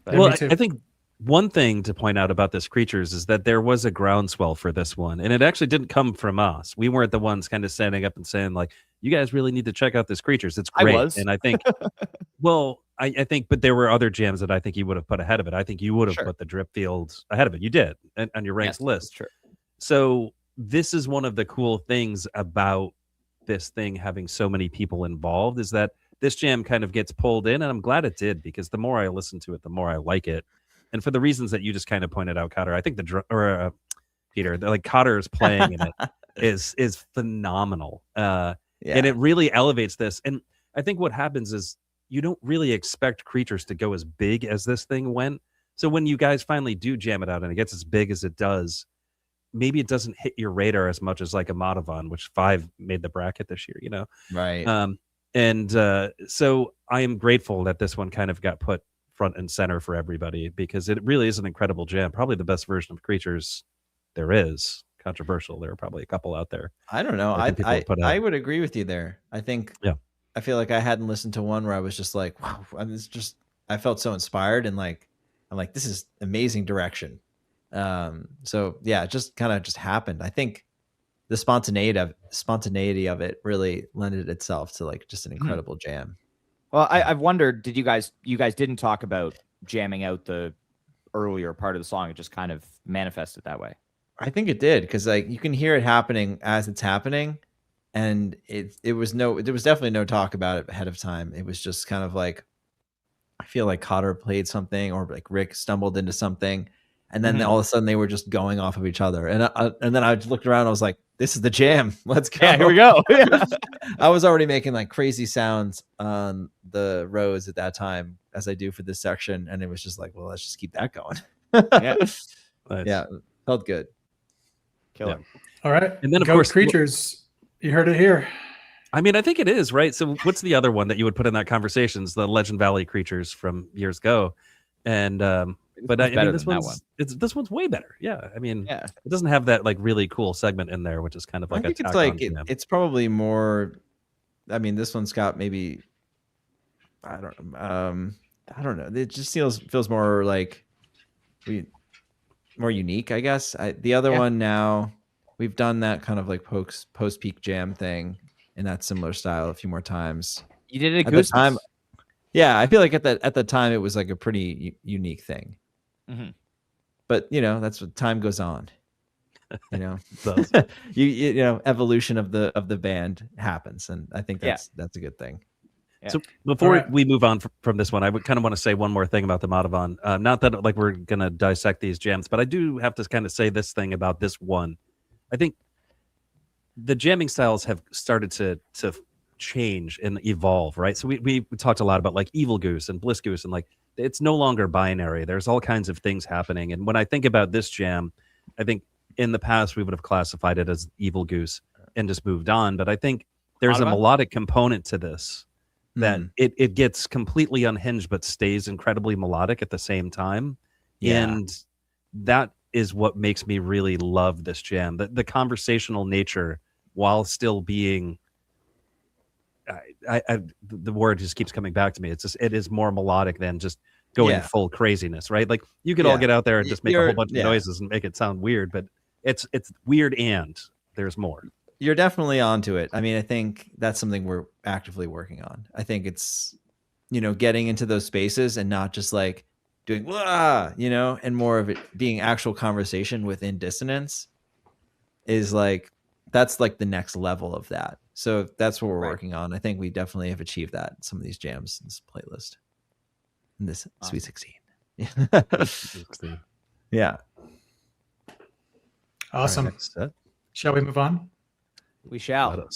Well, I think one thing to point out about this Creatures is that there was a groundswell for this one, and it actually didn't come from us. We weren't the ones kind of standing up and saying like, "You guys really need to check out this Creatures. It's great." And I think, I think, but there were other jams that I think you would have put ahead of it. I think you would have put the Dripfield ahead of it. You did on your ranked list. Sure. So this is one of the cool things about this thing having so many people involved is that this jam kind of gets pulled in, and I'm glad it did, because the more I listen to it, the more I like it. And for the reasons that you just kind of pointed out, Cotter, I think Peter, like Cotter's playing in it is phenomenal. And it really elevates this. And I think what happens is you don't really expect Creatures to go as big as this thing went. So when you guys finally do jam it out and it gets as big as it does, maybe it doesn't hit your radar as much as like a Madhavan, which 5 made the bracket this year, you know? Right. So I am grateful that this one kind of got put front and center for everybody, because it really is an incredible jam. Probably the best version of Creatures there is. Controversial. There are probably a couple out there. I don't know. I would agree with you there. I think, I feel like I hadn't listened to one where I was just like, wow, I felt so inspired, and like, I'm like, this is amazing direction. So yeah, it just kind of just happened. I think the spontaneity of it really lended itself to like just an incredible jam. Well, I've wondered, did you guys didn't talk about jamming out the earlier part of the song? It just kind of manifested that way. I think it did, because like you can hear it happening as it's happening, and there was definitely no talk about it ahead of time. It was just kind of like, I feel like Cotter played something, or like Rick stumbled into something, and then all of a sudden they were just going off of each other. And then I just looked around, and I was like, this is the jam. Let's go. Yeah, here we go. I was already making like crazy sounds on the rows at that time, as I do for this section, and it was just like, well, let's just keep that going. Yeah. Nice. Yeah, felt good. Killer. Yeah. All right. And then of Go course Creatures. You heard it here. I mean, I think it is, right? So what's the other one that you would put in that conversations? The Legend Valley Creatures from years ago. And but I mean, this one's way better. Yeah. I mean, it doesn't have that like really cool segment in there, which is kind of like I think it's like it's probably more. I mean, this one's got maybe, I don't know. It just feels more like more unique, I guess. The other one, now we've done that kind of like post peak jam thing in that similar style a few more times. You did it at the time. Yeah, I feel like at the time it was like a pretty unique thing. But you know, that's what time goes on. You know, you know, evolution of the band happens, and I think that's a good thing. Yeah. So before we move on from this one, I would kind of want to say one more thing about the Madhavan. Not that like we're gonna dissect these jams, but I do have to kind of say this thing about this one. I think the jamming styles have started to change and evolve, right? So we talked a lot about like Evil Goose and Bliss Goose, and like it's no longer binary. There's all kinds of things happening. And when I think about this jam, I think in the past we would have classified it as Evil Goose and just moved on. But I think there's a melodic component to this that it gets completely unhinged but stays incredibly melodic at the same time. And that is what makes me really love this jam. The conversational nature, while still being the word just keeps coming back to me. It is more melodic than just going full craziness, right? Like you could all get out there and just make a whole bunch of noises and make it sound weird, but it's weird and there's more. You're definitely onto it. I mean, I think that's something we're actively working on. I think it's, you know, getting into those spaces and not just like doing, you know, and more of it being actual conversation within dissonance is like, that's like the next level of that. So that's what we're working on. I think we definitely have achieved that in some of these jams in this playlist. In this Sweet 16. Yeah. Awesome. Right, shall we move on? We shall.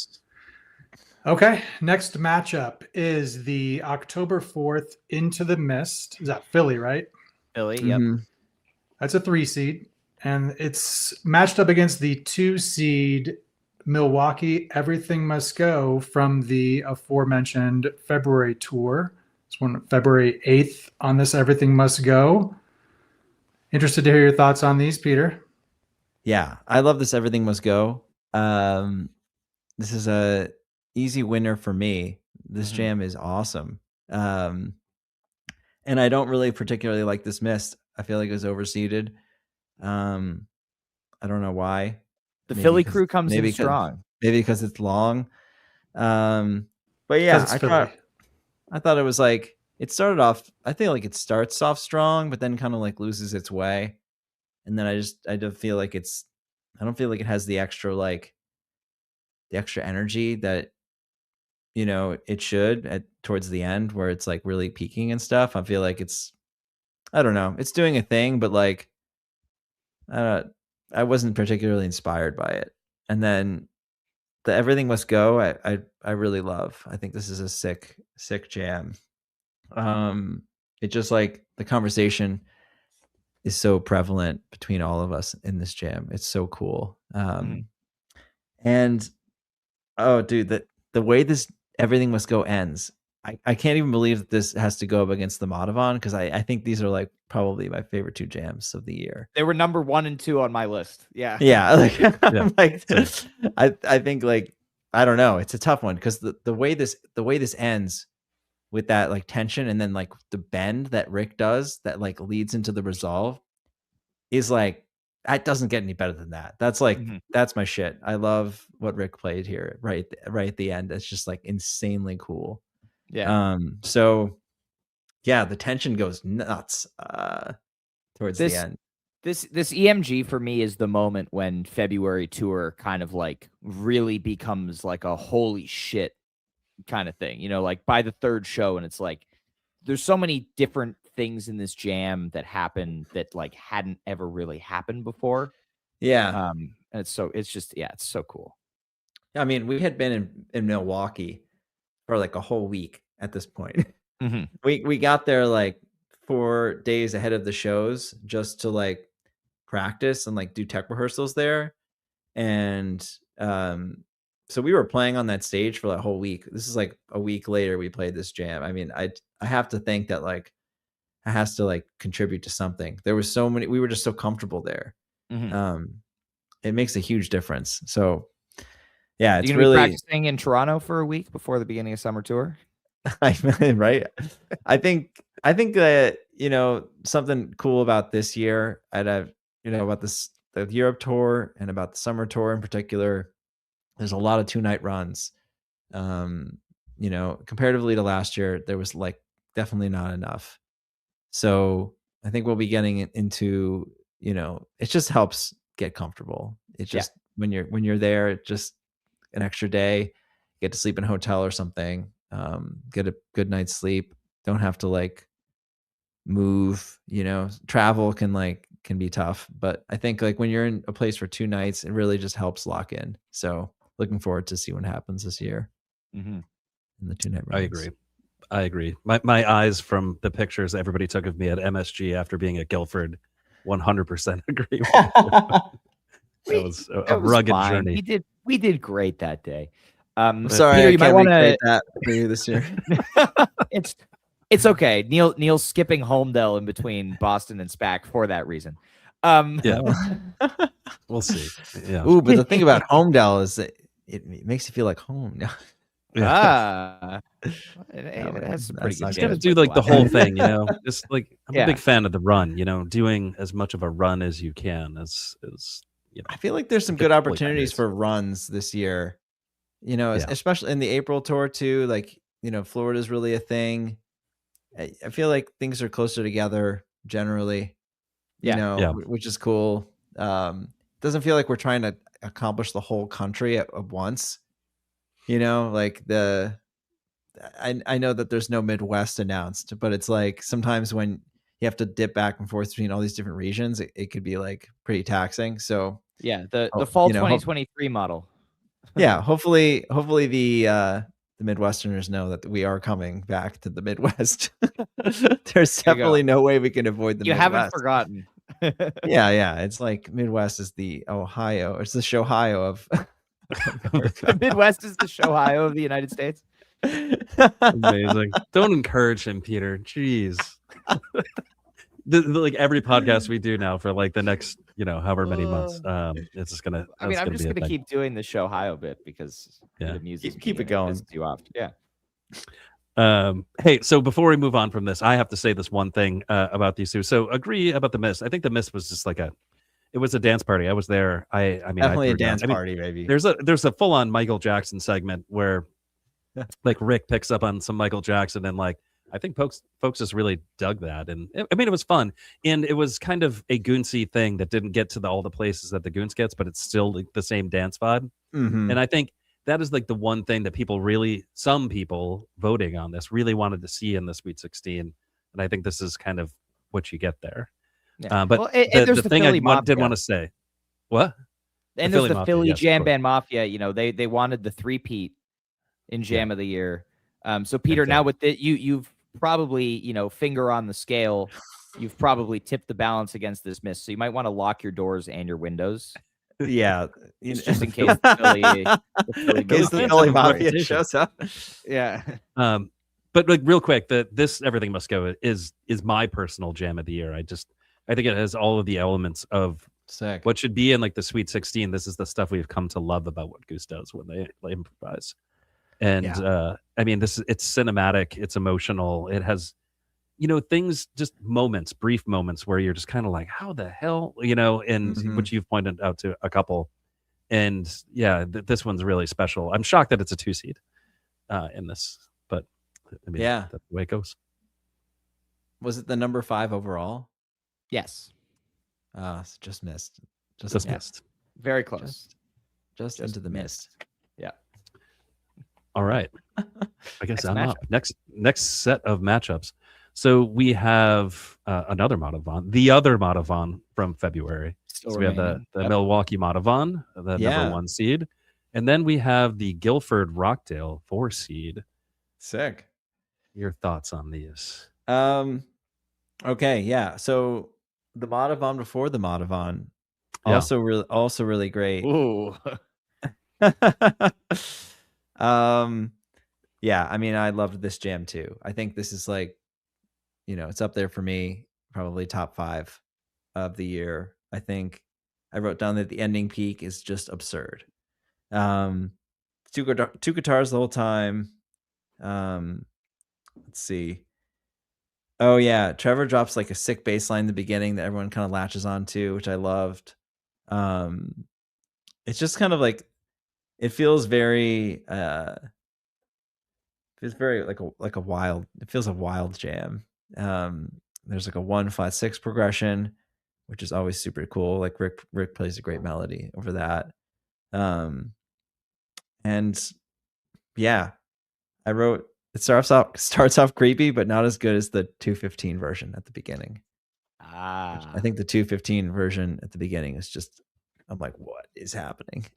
Okay. Next matchup is the October 4th Into the Mist. Is that Philly, right? Philly, yep. That's a 3 seed. And it's matched up against the 2 seed Milwaukee Everything Must Go from the aforementioned February tour. It's one February 8th on this Everything Must Go. Interested to hear your thoughts on these, Peter. Yeah, I love this Everything Must Go. This is a easy winner for me. This jam is awesome. And I don't really particularly like this Mist. I feel like it was overseeded. I don't know why. The Philly crew comes in strong. Maybe because it's long. But yeah, I thought it was like, it started off, I feel like it starts off strong, but then kind of like loses its way. And then I don't feel like it has the extra energy that, it should towards the end where it's like really peaking and stuff. I feel like I don't know, it's doing a thing, but like I wasn't particularly inspired by it. And then the Everything Must Go, I really love. I think this is a sick jam. It just like the conversation is so prevalent between all of us in this jam. It's so cool. And oh, dude, the way this Everything Must Go ends, I can't even believe that this has to go up against the Madhavan, because I think these are like probably my favorite 2 jams of the year. They were number 1 and 2 on my list. Yeah. Yeah. Like, like I think like, I don't know. It's a tough one because the way this ends with that like tension, and then like the bend that Rick does that like leads into the resolve is like, it doesn't get any better than that. That's like, that's my shit. I love what Rick played here right at the end. It's just like insanely cool. Yeah. So yeah, the tension goes nuts towards the end. This EMG for me is the moment when February tour kind of like really becomes like a holy shit kind of thing, like by the 3rd show. And it's like, there's so many different things in this jam that happen that like hadn't ever really happened before. Yeah. And it's so cool. I mean, we had been in Milwaukee for like a whole week at this point. We got there like 4 days ahead of the shows just to like practice and like do tech rehearsals there. And so we were playing on that stage for that whole week. This is like a week later we played this jam. I mean, I have to think that like it has to like contribute to something. There was so many, we were just so comfortable there. It makes a huge difference. So yeah, it's really be practicing in Toronto for a week before the beginning of summer tour. Right. I think that, something cool about this year, about the Europe tour and about the summer tour in particular, there's a lot of 2-night runs. Comparatively to last year, there was like definitely not enough. So I think we'll be getting into, it just helps get comfortable. It's just when you're there, just an extra day, get to sleep in a hotel or something, get a good night's sleep. Don't have to like move, travel can be tough, but I think like when you're in a place for 2 nights, it really just helps lock in. So looking forward to see what happens this year in the 2-night runs. I agree. My eyes from the pictures everybody took of me at MSG after being at Guildford 100% agree. That was a rugged journey. We did great that day. I'm sorry, Peter, you might want to that for you this year. It's okay. Neil's skipping Holmdel in between Boston and SPAC for that reason. We'll see. Yeah. Ooh, but the thing about Holmdel is that it makes you feel like home. It has some pretty good. You got to do like the whole thing, Just like I'm a big fan of the run. Doing as much of a run as you can is I feel like there's some good opportunities for runs this year. Especially in the April tour too. Like Florida's really a thing. I feel like things are closer together generally. Which is cool. Doesn't feel like we're trying to accomplish the whole country at once. Like I know that there's no Midwest announced, but it's like sometimes when you have to dip back and forth between all these different regions, it could be like pretty taxing. So the fall 2023 model. Hopefully the Midwesterners know that we are coming back to the Midwest. There's definitely no way we can avoid the Midwest. You haven't forgotten. Yeah. It's like Midwest is the Ohio. It's the Shohio of the Midwest is the Shohio of the United States. Amazing. Don't encourage him, Peter. Jeez. Like every podcast we do now for like the next, however many months, it's just gonna. I'm just gonna keep doing the Shohio bit because the music keep it going too often. Yeah. Hey, so before we move on from this, I have to say this one thing about these two. So agree about the Mist. I think the Mist was just like it was a dance party. I was there. I mean, definitely a dance party, baby. There's a full on Michael Jackson segment where like Rick picks up on some Michael Jackson and like I think folks just really dug that, and I mean it was fun, and it was kind of a Goonsy thing that didn't get to all the places that the Goons gets, but it's still like the same dance vibe. And I think that is like the one thing that some people voting on this really wanted to see in the Sweet 16, and I think this is kind of what you get there. Yeah. But well, and there's the thing Philly I did Mafia. want to say, what? And The there's Philly the Mafia, Philly yes, of Jam course. Band Mafia. You know, they wanted the three-peat in Jam of the Year. So Peter, now with you've probably, you know, finger on the scale, you've probably tipped the balance against this miss. So you might want to lock your doors and your windows. Yeah, Just in case the Philly Mafia shows up. Yeah. But like real quick, this Everything Must Go is my personal Jam of the Year. I think it has all of the elements of Sick. what should be in like the Sweet 16. This is the stuff we've come to love about what Goose does when they improvise. And I mean, it's cinematic, it's emotional, it has, you know, things, just moments, brief moments where you're just kind of like, how the hell, you know, and which you've pointed out to a couple. And yeah, this one's really special. I'm shocked that it's a 2 seed in this, but I mean, that's the way it goes. Was it the number 5 overall? Yes. Just missed. Just missed. Very close. Just into the mist. Yeah. All right. I guess I'm up. Next set of matchups. So we have another Madhavan, the other Madhavan from February. So we have the Milwaukee Madhavan, the number 1 seed. And then we have the Guilford Rockdale 4 seed. Sick. Your thoughts on these? Okay, yeah. So the Madhavan before the Madhavan, also really great. Ooh. Yeah, I mean, I loved this jam too. I think this is like, you know, it's up there for me, probably top 5 of the year. I think I wrote down that the ending peak is just absurd. Two guitars the whole time. Let's see. Oh yeah, Trevor drops like a sick bass line in the beginning that everyone kind of latches onto, which I loved. It's just kind of like, it feels very like a wild, it feels a wild jam. There's like a 1-5-6 progression, which is always super cool. Like Rick plays a great melody over that. And yeah, I wrote, it starts off creepy, but not as good as the 215 version at the beginning. I think the 215 version at the beginning is just, I'm like, what is happening?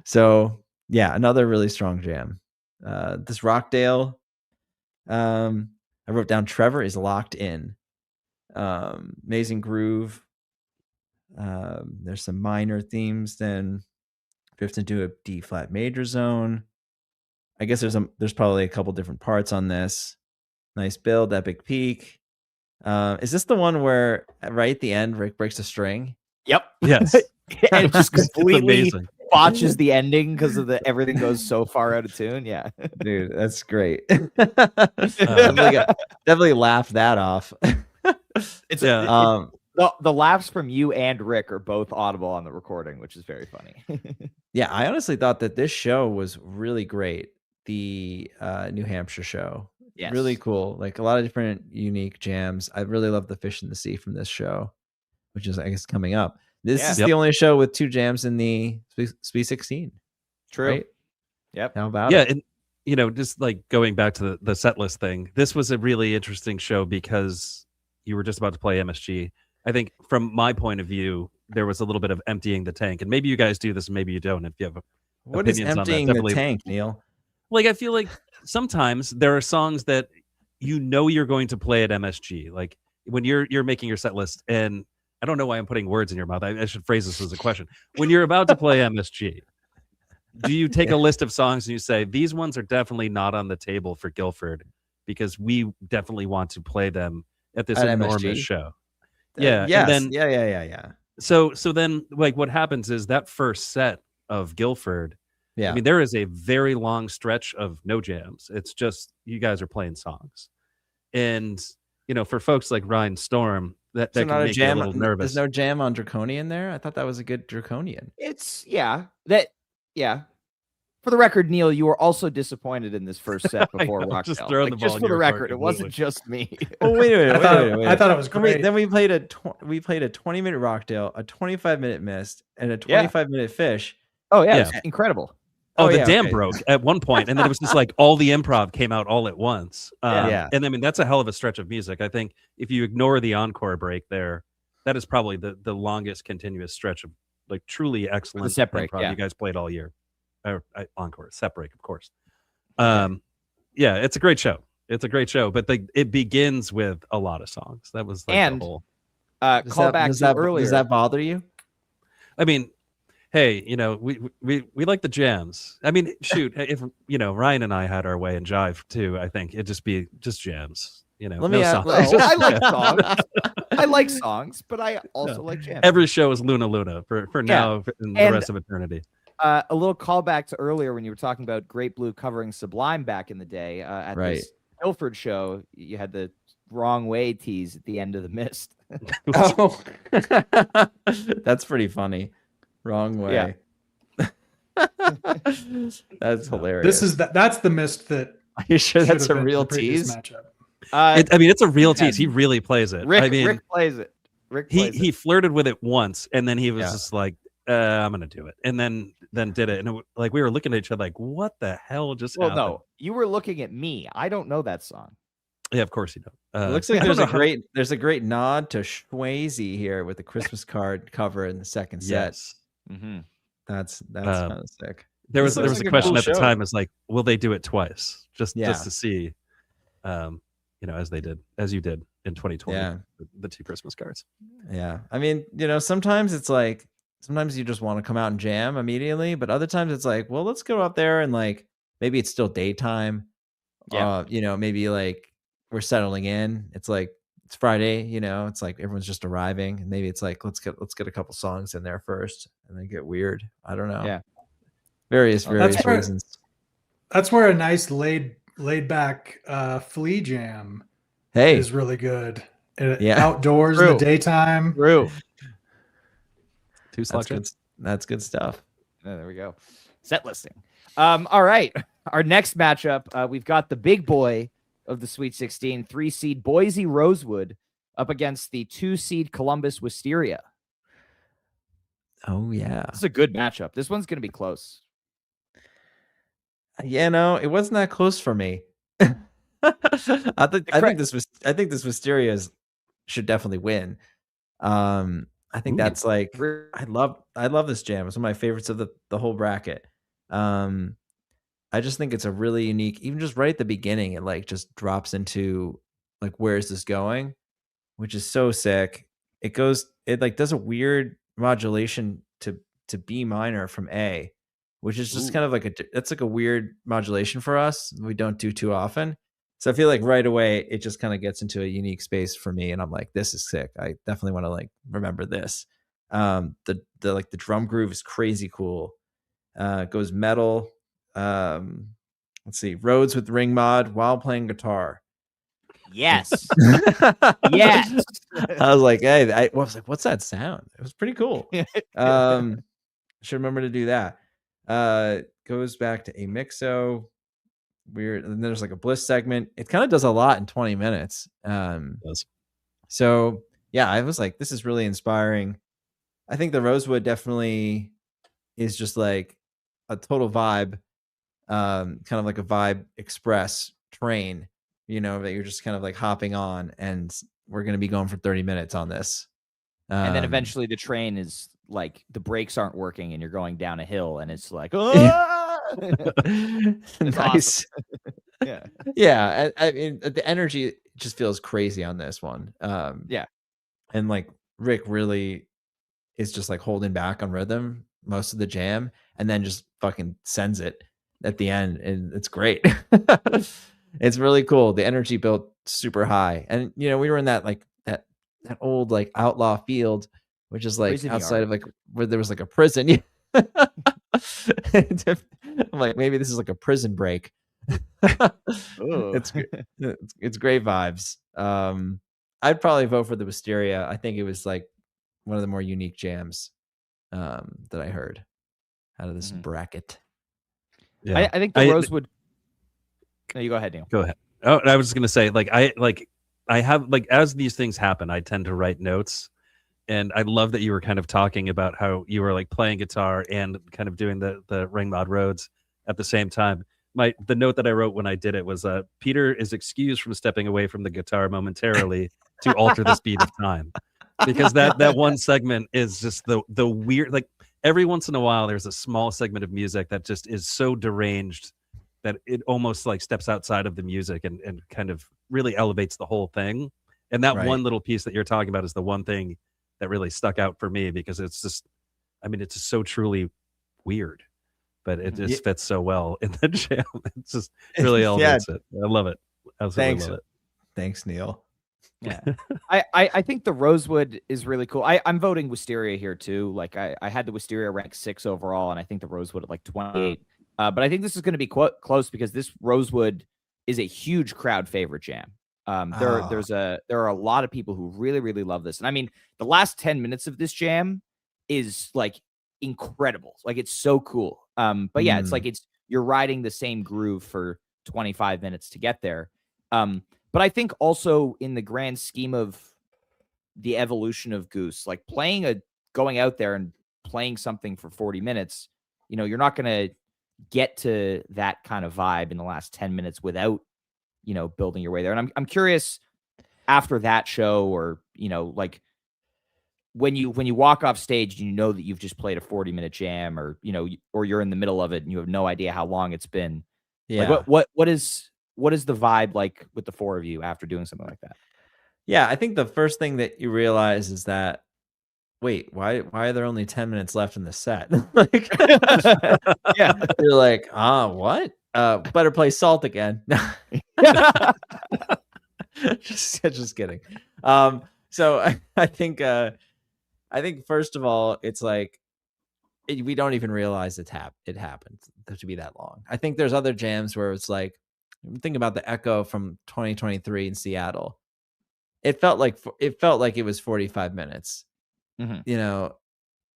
So yeah, another really strong jam. This Rockdale, I wrote down Trevor is locked in. Amazing groove. There's some minor themes, then drifts into a D flat major zone. I guess there's probably a couple different parts on this. Nice build, epic peak. Is this the one where right at the end Rick breaks a string? Yep. Yes. And it just completely amazing. botches the ending because of everything goes so far out of tune. Yeah. Dude, that's great. Definitely laughed that off. It's the laughs from you and Rick are both audible on the recording, which is very funny. Yeah, I honestly thought that this show was really great. The New Hampshire show. Yes. Really cool. Like a lot of different unique jams. I really love the Fish in the Sea from this show, which is, I guess, coming up. This is the only show with 2 jams in the Sweet 16. True. Right? Yep. How about it? Yeah, and you know, just like going back to the set list thing, this was a really interesting show because you were just about to play MSG. I think from my point of view, there was a little bit of emptying the tank, and maybe you guys do this, maybe you don't. If you have what is emptying the tank, Neil? Like, I feel like sometimes there are songs that you know you're going to play at MSG, like when you're making your set list, and I don't know why I'm putting words in your mouth. I should phrase this as a question. When you're about to play MSG, do you take a list of songs and you say, these ones are definitely not on the table for Guilford because we definitely want to play them at this enormous MSG? show? Yeah. Yes. And then, yeah. So then, like, what happens is that first set of Guilford, yeah. I mean, there is a very long stretch of no jams. It's just you guys are playing songs. And, you know, for folks like Ryan Storm, that can make you a little nervous. There's no jam on Draconian there? I thought that was a good Draconian. For the record, Neil, you were also disappointed in this first set before Rockdale. Just throwing the ball just in for the your record, court it wasn't just me. Oh, wait a minute. I thought it was great. Then we played a 20-minute Rockdale, a 25-minute Mist, and a 25-minute Fish. Oh, yeah. It's incredible. the yeah, dam okay. broke at one point, and then it was just like all the improv came out all at once. Yeah. And I mean, that's a hell of a stretch of music. I think if you ignore the encore break there, that is probably the longest continuous stretch of like truly excellent set break, improv yeah. you guys played all year. Encore, set break, of course. Yeah, it's a great show. It's a great show, but it begins with a lot of songs. That was like And the whole. call back to earlier. Does that bother you? I mean, hey, we like the jams. I mean, shoot, if Ryan and I had our way in Jive too, I think it'd just be just jams. Let me ask. No, I like songs. I like songs, but I also like jams. Every show is Luna Luna for now and the rest of eternity. A little callback to earlier when you were talking about Great Blue covering Sublime back in the day at this Ilford show. You had the Wrong Way tease at the end of the Mist. Oh, that's pretty funny. Wrong Way. Yeah. That's hilarious. That's the Mist that. Are you sure should that's have a been real the previous tease? matchup. I mean, it's a real tease. He really plays it. Rick, I mean, Rick plays it. He flirted with it once, and then he was just like, "I'm gonna do it," and then did it, and like we were looking at each other like, "What the hell just happened?" No, you were looking at me. I don't know that song. Yeah, of course you don't. It looks like there's a great nod to Swayze here with the Christmas card cover in the second set. Yes. Mm-hmm. That's kind of sick. There was This a like question cool at the show. time, is like, will they do it twice, just Yeah. to see, as you did in 2020, Yeah. the two Christmas cards. Yeah. I mean, sometimes it's like, sometimes you just want to come out and jam immediately, but other times it's like, well, let's go out there and like, maybe it's still daytime. Yeah. Maybe like we're settling in. It's like, it's Friday, it's like everyone's just arriving. And maybe it's like, let's get a couple songs in there first and then get weird. I don't know. Yeah. Various reasons. That's where a nice laid back flea jam is really good. Outdoors in the daytime. True. That's good stuff. Oh, there we go. Set listing. All right. Our next matchup, we've got the big boy of the Sweet 16, 3-seed Boise Rosewood up against the 2-seed Columbus Wisteria. Oh yeah. This is a good matchup. This one's going to be close. Yeah, no, it wasn't that close for me. I think this Wisteria should definitely win. I think that's like, I love this jam. It's one of my favorites of the whole bracket. I just think it's a really unique, even just right at the beginning, it like just drops into like, where is this going? Which is so sick. It like does a weird modulation to B minor from A, which is just kind of like that's like a weird modulation for us. We don't do too often. So I feel like right away, it just kind of gets into a unique space for me. And I'm like, this is sick. I definitely want to like remember this. The drum groove is crazy cool. It goes metal. Let's see, Rhodes with ring mod while playing guitar. Yes. Yes. I was like, hey, I was like, what's that sound? It was pretty cool. Should remember to do that. Goes back to a mixo. Weird. And then there's like a bliss segment. It kind of does a lot in 20 minutes. So yeah, I was like, this is really inspiring. I think the Rosewood definitely is just like a total vibe, kind of like a vibe express train, that you're just kind of like hopping on, and we're going to be going for 30 minutes on this. And then eventually the train is like, the brakes aren't working and you're going down a hill and it's like, oh, nice. Yeah. Yeah. I mean, the energy just feels crazy on this one. Yeah. And like Rick really is just like holding back on rhythm most of the jam, and then just fucking sends it at the end, and it's great. It's really cool. The energy built super high, and we were in that like that old like outlaw field, which is like prison outside yard. Of like where there was like a prison. I'm like, maybe this is like a prison break. It's great vibes. I'd probably vote for the Wisteria. I think it was like one of the more unique jams that I heard out of this bracket. Yeah. I think the Rosewood. No, you go ahead, Neil. Go ahead. Oh, I was just gonna say, I have as these things happen, I tend to write notes, and I love that you were kind of talking about how you were like playing guitar and kind of doing the ring mod Rhodes, at the same time. The note that I wrote when I did it was Peter is excused from stepping away from the guitar momentarily to alter the speed of time, because that one segment is just the weird, like every once in a while there's a small segment of music that just is so deranged that it almost like steps outside of the music and kind of really elevates the whole thing. And that one little piece that you're talking about is the one thing that really stuck out for me, because it's just, I mean, it's just so truly weird, but it just fits so well in the jam. It's just really elevates it. I love it. Absolutely love it. Thanks, Neil. Yeah. I think the Rosewood is really cool. I'm voting Wisteria here too. Like I had the Wisteria rank 6 overall, and I think the Rosewood at like 28. But I think this is going to be close, because this Rosewood is a huge crowd favorite jam. There are a lot of people who really, really love this. And I mean, the last 10 minutes of this jam is like incredible. Like it's so cool. But yeah, it's like you're riding the same groove for 25 minutes to get there. But I think also in the grand scheme of the evolution of Goose, like going out there and playing something for 40 minutes, you know, you're not going to get to that kind of vibe in the last 10 minutes without, you know, building your way there. And I'm curious, after that show, or, you know, like when you walk off stage, you know that you've just played a 40-minute jam, or, you know, or you're in the middle of it and you have no idea how long it's been. Yeah. Like what is the vibe like with the four of you after doing something like that? Yeah, I think the first thing that you realize is that, wait, why are there only 10 minutes left in the set? Like, yeah, you're like, what? Better play Salt again. just kidding. So I think first of all, it's like we don't even realize it happened to be that long. I think there's other jams where it's like, think about the Echo from 2023 in Seattle. It felt like it was 45 minutes, you know.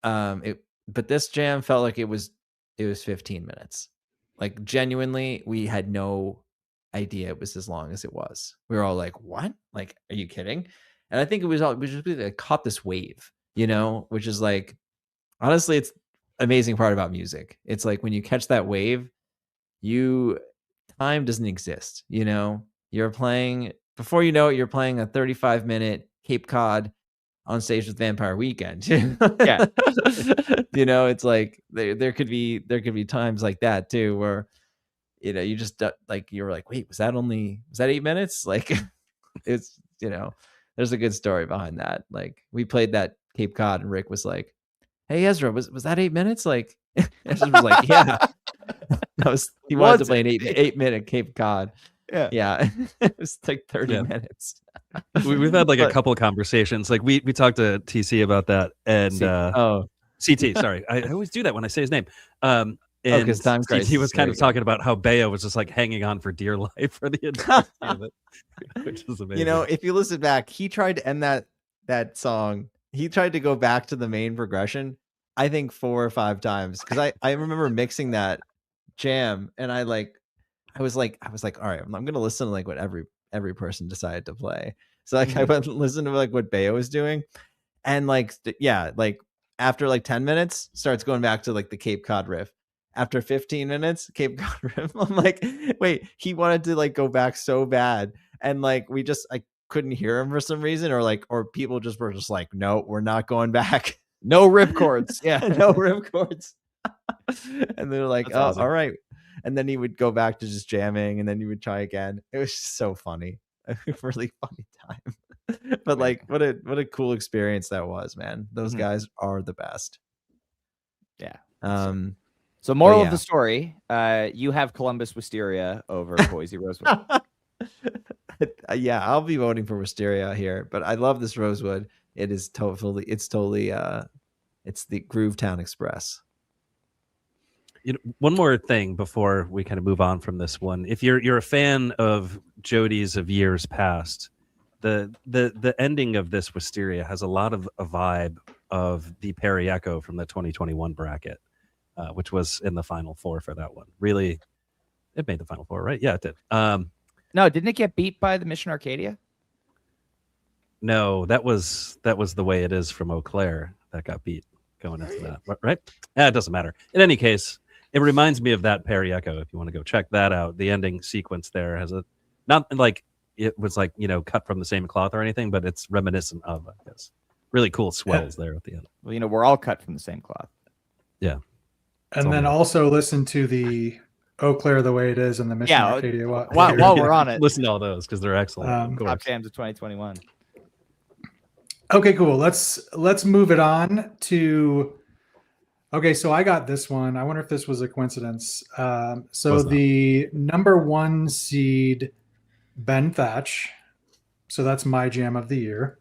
But this jam felt like it was 15 minutes. Like genuinely, we had no idea it was as long as it was. We were all like, "What? Like, are you kidding?" And I think we just like, caught this wave, you know, which is like, honestly, it's amazing part about music. It's like when you catch that wave, time doesn't exist, you know. You're playing, before you know it, you're playing a 35-minute Cape Cod on stage with Vampire Weekend. Yeah. You know, it's like there could be times like that too, where, you know, you just like, you're like, wait, was that 8 minutes? Like, it's, you know, there's a good story behind that. Like, we played that Cape Cod and Rick was like, hey Ezra, was that 8 minutes? Like, Ezra was like, yeah. He wanted to play an 8-minute Cape Cod. Yeah. It was like 30 minutes. We've had like a couple of conversations. Like we talked to TC about that, and CT. Sorry, I always do that when I say his name. And because Time Crisis, he was kind of talking about how Bayo was just like hanging on for dear life for the entire of it, which is amazing. You know, if you listen back, he tried to end that song. He tried to go back to the main progression, I think 4 or 5 times, because I remember mixing that jam, and I was like, all right, I'm gonna listen to like what every person decided to play. So like I went and listened to like what Bayo was doing, and like like after like 10 minutes starts going back to like the Cape Cod riff. After 15 minutes, Cape Cod riff. I'm like, wait, he wanted to like go back so bad, and like I couldn't hear him for some reason, or people just were just like, no, we're not going back. No rip chords. Yeah. No rip chords. And they're like, That's oh, awesome. all right. And then he would go back to just jamming, and then he would try again. It was just so funny. A really funny time. But like, what a cool experience that was, man. Those guys are the best. Yeah. So moral of the story, you have Columbus Wisteria over Boise Rosewood. Yeah, I'll be voting for Wisteria here, but I love this Rosewood. It's totally it's the Groovetown Express. You know, one more thing before we kind of move on from this one. If you're a fan of Jody's of years past, the ending of this Wisteria has a lot of a vibe of the Perry Echo from the 2021 bracket, which was in the Final Four for that one. Really, it made the Final Four, right? Yeah, it did. No, didn't it get beat by the Mission Arcadia? No, that was the way it is from Eau Claire that got beat going into that, right? Yeah, it doesn't matter. In any case, It reminds me of that Perry Echo. If you want to go check that out, the ending sequence there has a not like it was like cut from the same cloth or anything, but it's reminiscent of, I guess. Really cool swells there at the end. Well, we're all cut from the same cloth. Yeah. And then also listen to the Eau Claire the Way It Is and the Mission Arcadia. While we're on it, listen to all those because they're excellent. Top jams of 2021. Okay, cool. Let's move it on to. Okay, so I got this one. I wonder if this was a coincidence. So the number 1 seed, Ben Thatch. So that's my jam of the year.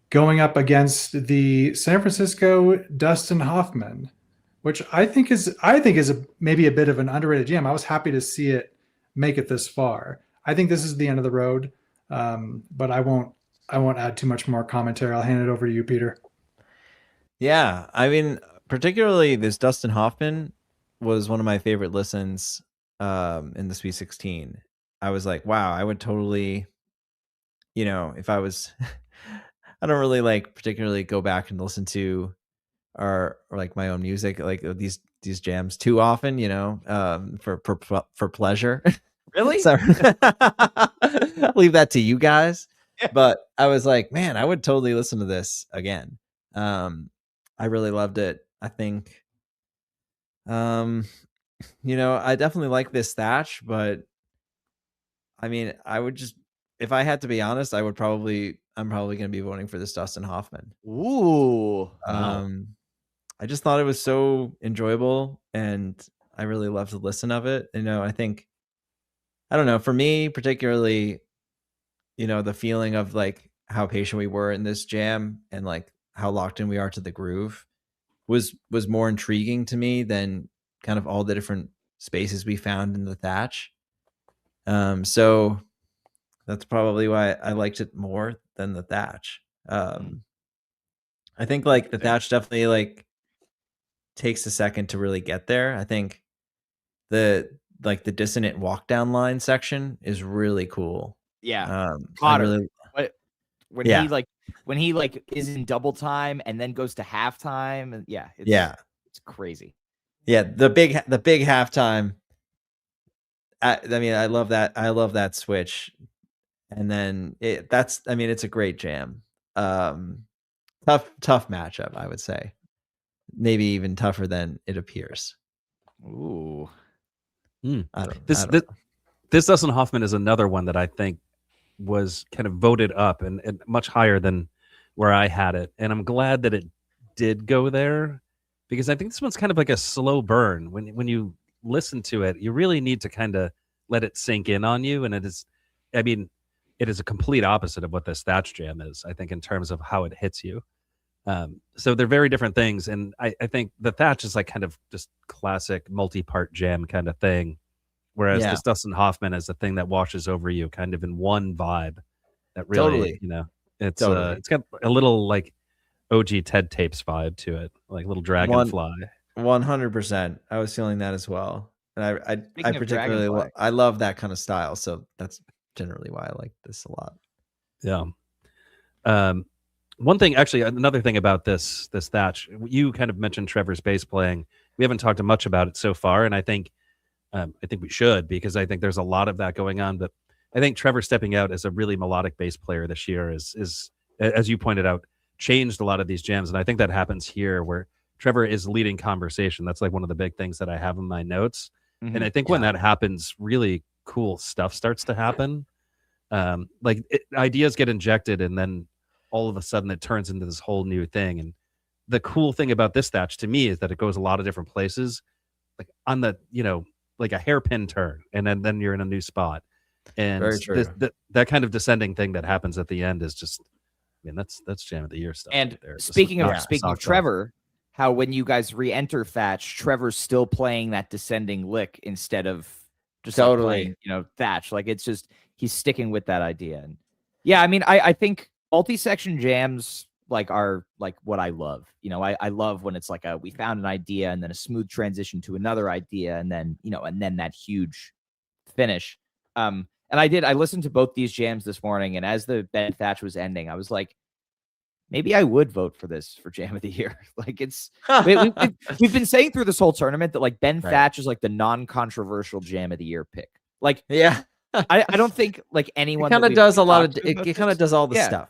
Going up against the San Francisco Dustin Hoffman, which I think is maybe a bit of an underrated jam. I was happy to see it make it this far. I think this is the end of the road, but I won't add too much more commentary. I'll hand it over to you, Peter. Yeah, I mean, particularly this Dustin Hoffman was one of my favorite listens in the Sweet 16. I was like, wow, I would totally, if I was, I don't really like particularly go back and listen to or like my own music, like these jams too often, for pleasure. Really? So I'll leave that to you guys. Yeah. But I was like, man, I would totally listen to this again. I really loved it. I think, I definitely like this Thatch, but I mean, I would just, if I had to be honest, I'm probably going to be voting for this Dustin Hoffman. Ooh. I just thought it was so enjoyable and I really loved the listen of it. I think, I don't know, for me particularly, the feeling of like how patient we were in this jam and like how locked in we are to the groove was more intriguing to me than kind of all the different spaces we found in the Thatch. So that's probably why I liked it more than the Thatch. I think like the Thatch definitely like takes a second to really get there. I think the dissonant walk down line section is really cool. Yeah. Potter. Really, when he is in double time and then goes to halftime, and it's crazy. Yeah, the big halftime. I mean, I love that switch, and then it's a great jam. Tough matchup, I would say. Maybe even tougher than it appears. Ooh, This Dustin Hoffman is another one that I think was kind of voted up and much higher than where I had it. And I'm glad that it did go there because I think this one's kind of like a slow burn. When you listen to it, you really need to kind of let it sink in on you. And it is a complete opposite of what this Thatch jam is, I think, in terms of how it hits you. So they're very different things. And I think the Thatch is like kind of just classic multi-part jam kind of thing. Whereas this Dustin Hoffman is the thing that washes over you kind of in one vibe that really, it's got a little like OG Ted Tapes vibe to it, like little Dragonfly. 100%. I was feeling that as well. And I particularly, I love that kind of style. So that's generally why I like this a lot. Yeah. One thing, actually, another thing about this Thatch, you kind of mentioned Trevor's bass playing. We haven't talked much about it so far. And I think we should, because I think there's a lot of that going on. But I think Trevor stepping out as a really melodic bass player this year is, as you pointed out, changed a lot of these jams. And I think that happens here where Trevor is leading conversation. That's like one of the big things that I have in my notes. Mm-hmm. And I think when that happens, really cool stuff starts to happen. Ideas get injected and then all of a sudden it turns into this whole new thing. And the cool thing about this Thatch to me is that it goes a lot of different places, like on the, like a hairpin turn, and then you're in a new spot. And that kind of descending thing that happens at the end is just, that's jam of the year stuff. And right there. speaking of Trevor, how when you guys re-enter Thatch, Trevor's still playing that descending lick instead of just playing, Thatch. Like it's just he's sticking with that idea. And yeah, I mean, I think multi-section jams are like what I love. I love when it's like we found an idea and then a smooth transition to another idea and then that huge finish. And I listened to both these jams this morning, and as the Ben Thatch was ending, I was like, maybe I would vote for this for Jam of the Year. Like we've been saying through this whole tournament that like Ben Thatch is like the non-controversial Jam of the Year pick. Like, yeah, I don't think like anyone kind of does a lot of it kind of does all the stuff.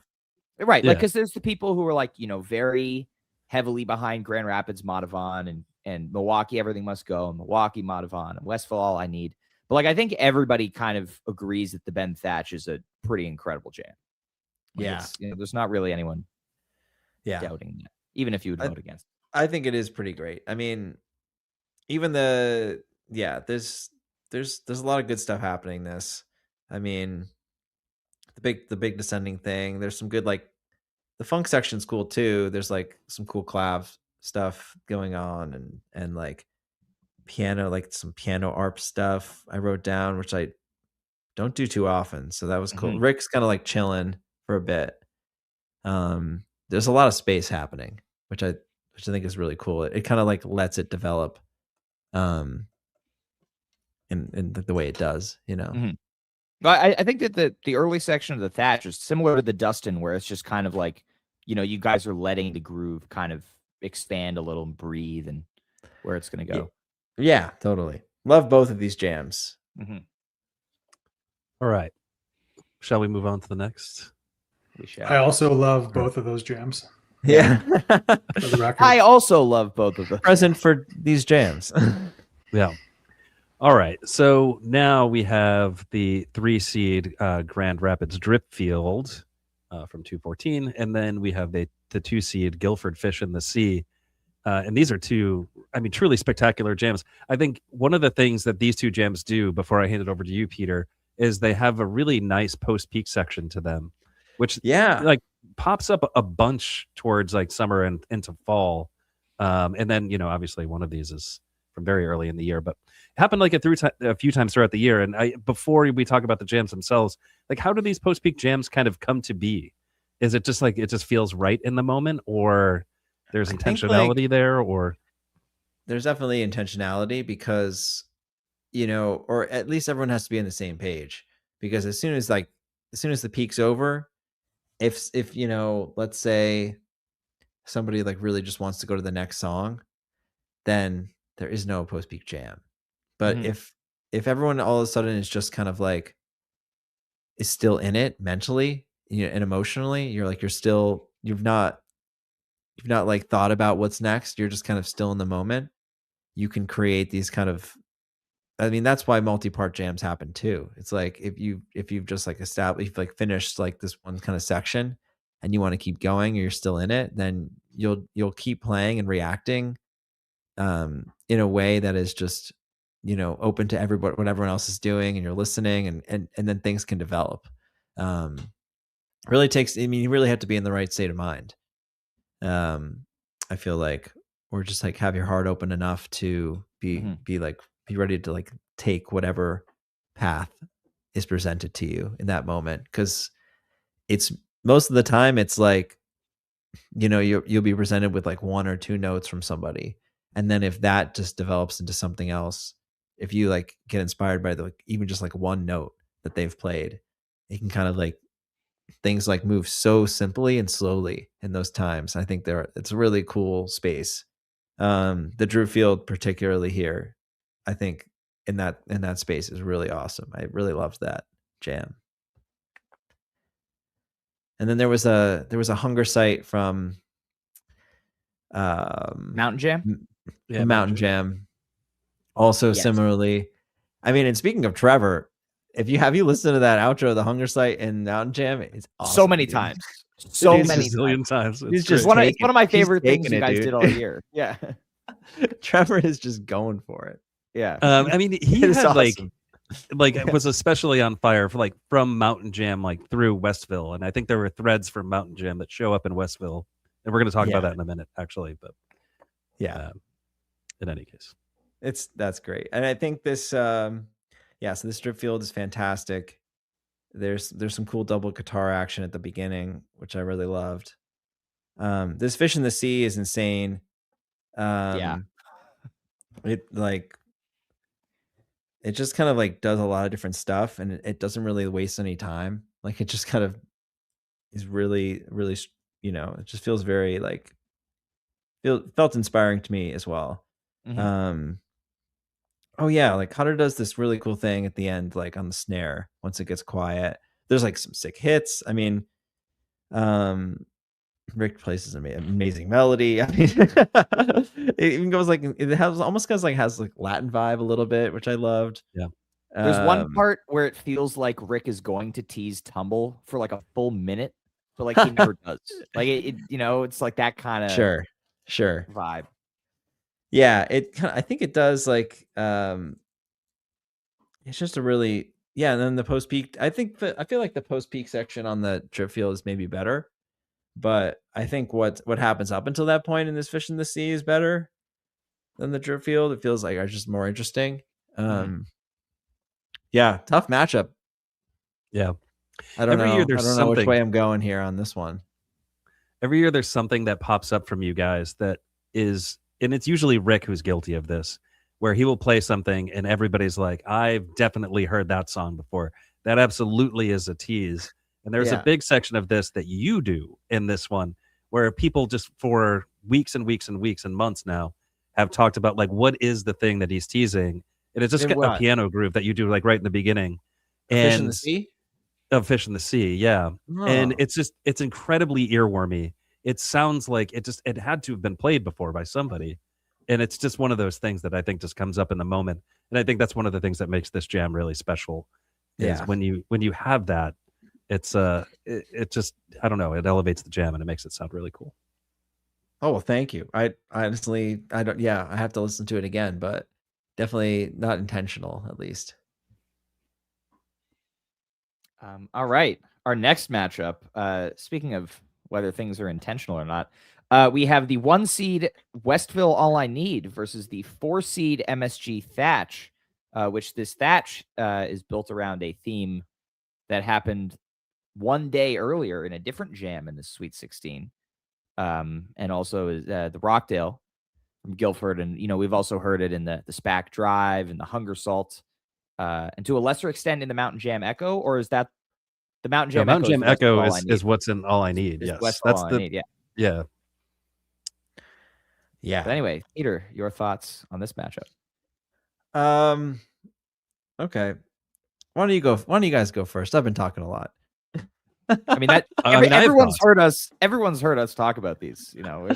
Right. Yeah. Like, because there's the people who are like, very heavily behind Grand Rapids, Madhavan, and Milwaukee, Everything Must Go, and Milwaukee, Madhavan, and Westville, All I Need. But like, I think everybody kind of agrees that the Ben Thatch is a pretty incredible jam. Like, there's not really anyone doubting that, even if you would vote against. I think it is pretty great. I mean, even there's a lot of good stuff happening this. I mean, the big descending thing. There's some good, like, the funk section's cool too. There's like some cool clav stuff going on and like piano, like some piano arp stuff I wrote down, which I don't do too often. So that was cool. Mhm. Rick's kind of like chilling for a bit. There's a lot of space happening, which I think is really cool. It kind of like lets it develop in the way it does, Mhm. But I think that the early section of the Thatch is similar to the Dustin, where it's just kind of like, you guys are letting the groove kind of expand a little and breathe and where it's going to go. Yeah, totally. Love both of these jams. Mm-hmm. All right. Shall we move on to the next? We shall. I also love both of those jams. Yeah. For the record. I also love both of them. Present for these jams. Yeah. All right. So now we have the 3-seed Grand Rapids Dripfield from 214. And then we have the 2-seed Guilford Fish in the Sea. And these are two, truly spectacular jams. I think one of the things that these two jams do, before I hand it over to you, Peter, is they have a really nice post-peak section to them, which like pops up a bunch towards like summer and into fall. And then, obviously one of these is from very early in the year, but it happened like a few times throughout the year. And before we talk about the jams themselves, like how do these post-peak jams kind of come to be? Is it just like it just feels right in the moment, or there's intentionality there, or there's definitely intentionality because, or at least everyone has to be on the same page, because as soon as the peak's over, if let's say somebody like really just wants to go to the next song, then there is no post-peak jam. But if everyone all of a sudden is just kind of like is still in it mentally, and emotionally, you've not like thought about what's next, you're just kind of still in the moment, you can create these kind of, that's why multi-part jams happen too. It's like if you've just like established, you've like finished like this one kind of section and you want to keep going, or you're still in it, then you'll keep playing and reacting in a way that is just open to everybody, what everyone else is doing, and you're listening, and then things can develop. Really takes, you really have to be in the right state of mind. I feel like, or just like have your heart open enough to be ready to like take whatever path is presented to you in that moment, because it's most of the time it's like you'll be presented with like one or two notes from somebody, and then if that just develops into something else, if you like get inspired by even just like one note that they've played, it can kind of like things like move so simply and slowly in those times. I think it's a really cool space. The Dripfield particularly here, I think in that space is really awesome. I really loved that jam. And then there was a hunger site from Mountain Jam. Yeah, Mountain Jam. Also similarly, and speaking of Trevor, have you listened to that outro of the hunger site in Mountain Jam? It's awesome, so many dude. times. So many times. He's just one of my favorite things you guys did all year. Yeah. Trevor is just going for it. Yeah. He had awesome. it was especially on fire for from Mountain Jam through Westville, and I think there were threads from Mountain Jam that show up in Westville, and we're going to talk about that in a minute, actually. But in any case, that's great, and I think this so this Dripfield is fantastic. There's some cool double guitar action at the beginning, which I really loved. This Fish in the Sea is insane. It just kind of does a lot of different stuff, and it doesn't really waste any time. It just kind of is really, really, you know, it just feels very like felt inspiring to me as well. Mhm. Oh yeah, like Cutter does this really cool thing at the end, like on the snare once it gets quiet. There's like some sick hits. I mean, um, Rick plays an amazing melody. I mean, it even goes like it has almost has like Latin vibe a little bit, which I loved. Yeah. There's one part where it feels like Rick is going to tease Tumble for like a full minute, but like he never does. Like you know, it's like that kind of sure vibe. Yeah, I think it does like it's just a really and then the post peak. I feel like the post peak section on the drip field is maybe better, but I think what happens up until that point in this Fish in the Sea is better than the drip field. It feels like are just more interesting. Yeah, tough matchup. Yeah. I don't Every year know. I there's don't know which something. way I'm going here on this one. Every year there's something that pops up from you guys that is, and it's usually Rick who's guilty of this, where he will play something and everybody's like, I've definitely heard that song before. That absolutely is a tease. And there's a big section of this that you do in this one where people just for weeks and weeks and weeks and months now have talked about like, what is the thing that he's teasing? And it's just a piano groove that you do like right in the beginning. Fish in the Sea? Of Fish in the Sea, yeah. And Oh. it's incredibly earwormy. It sounds like it had to have been played before by somebody. And it's just one of those things that I think just comes up in the moment. And I think that's one of the things that makes this jam really special is when you have that, it's it just, I don't know, it elevates the jam and it makes it sound really cool. Oh, well, thank you. I honestly, I don't, I have to listen to it again, but definitely not intentional, at least. All right. Our next matchup, speaking of whether things are intentional or not, we have the 1 seed Westville All I Need versus the 4 seed MSG Thatch, which this Thatch is built around a theme that happened one day earlier in a different jam in the Sweet 16. And also the Rockdale from Guilford. And, you know, we've also heard it in the SPAC Drive and the Hunger Salt, and to a lesser extent in the Mountain Jam Echo, or is that the Mountain Jam Mountain Jam Echo is what's in All I Need. Yes. That's All I Need, yeah. But anyway, Peter, your thoughts on this matchup? Okay. Why don't you guys go first? I've been talking a lot. I mean, everyone's heard us talk about these, you know.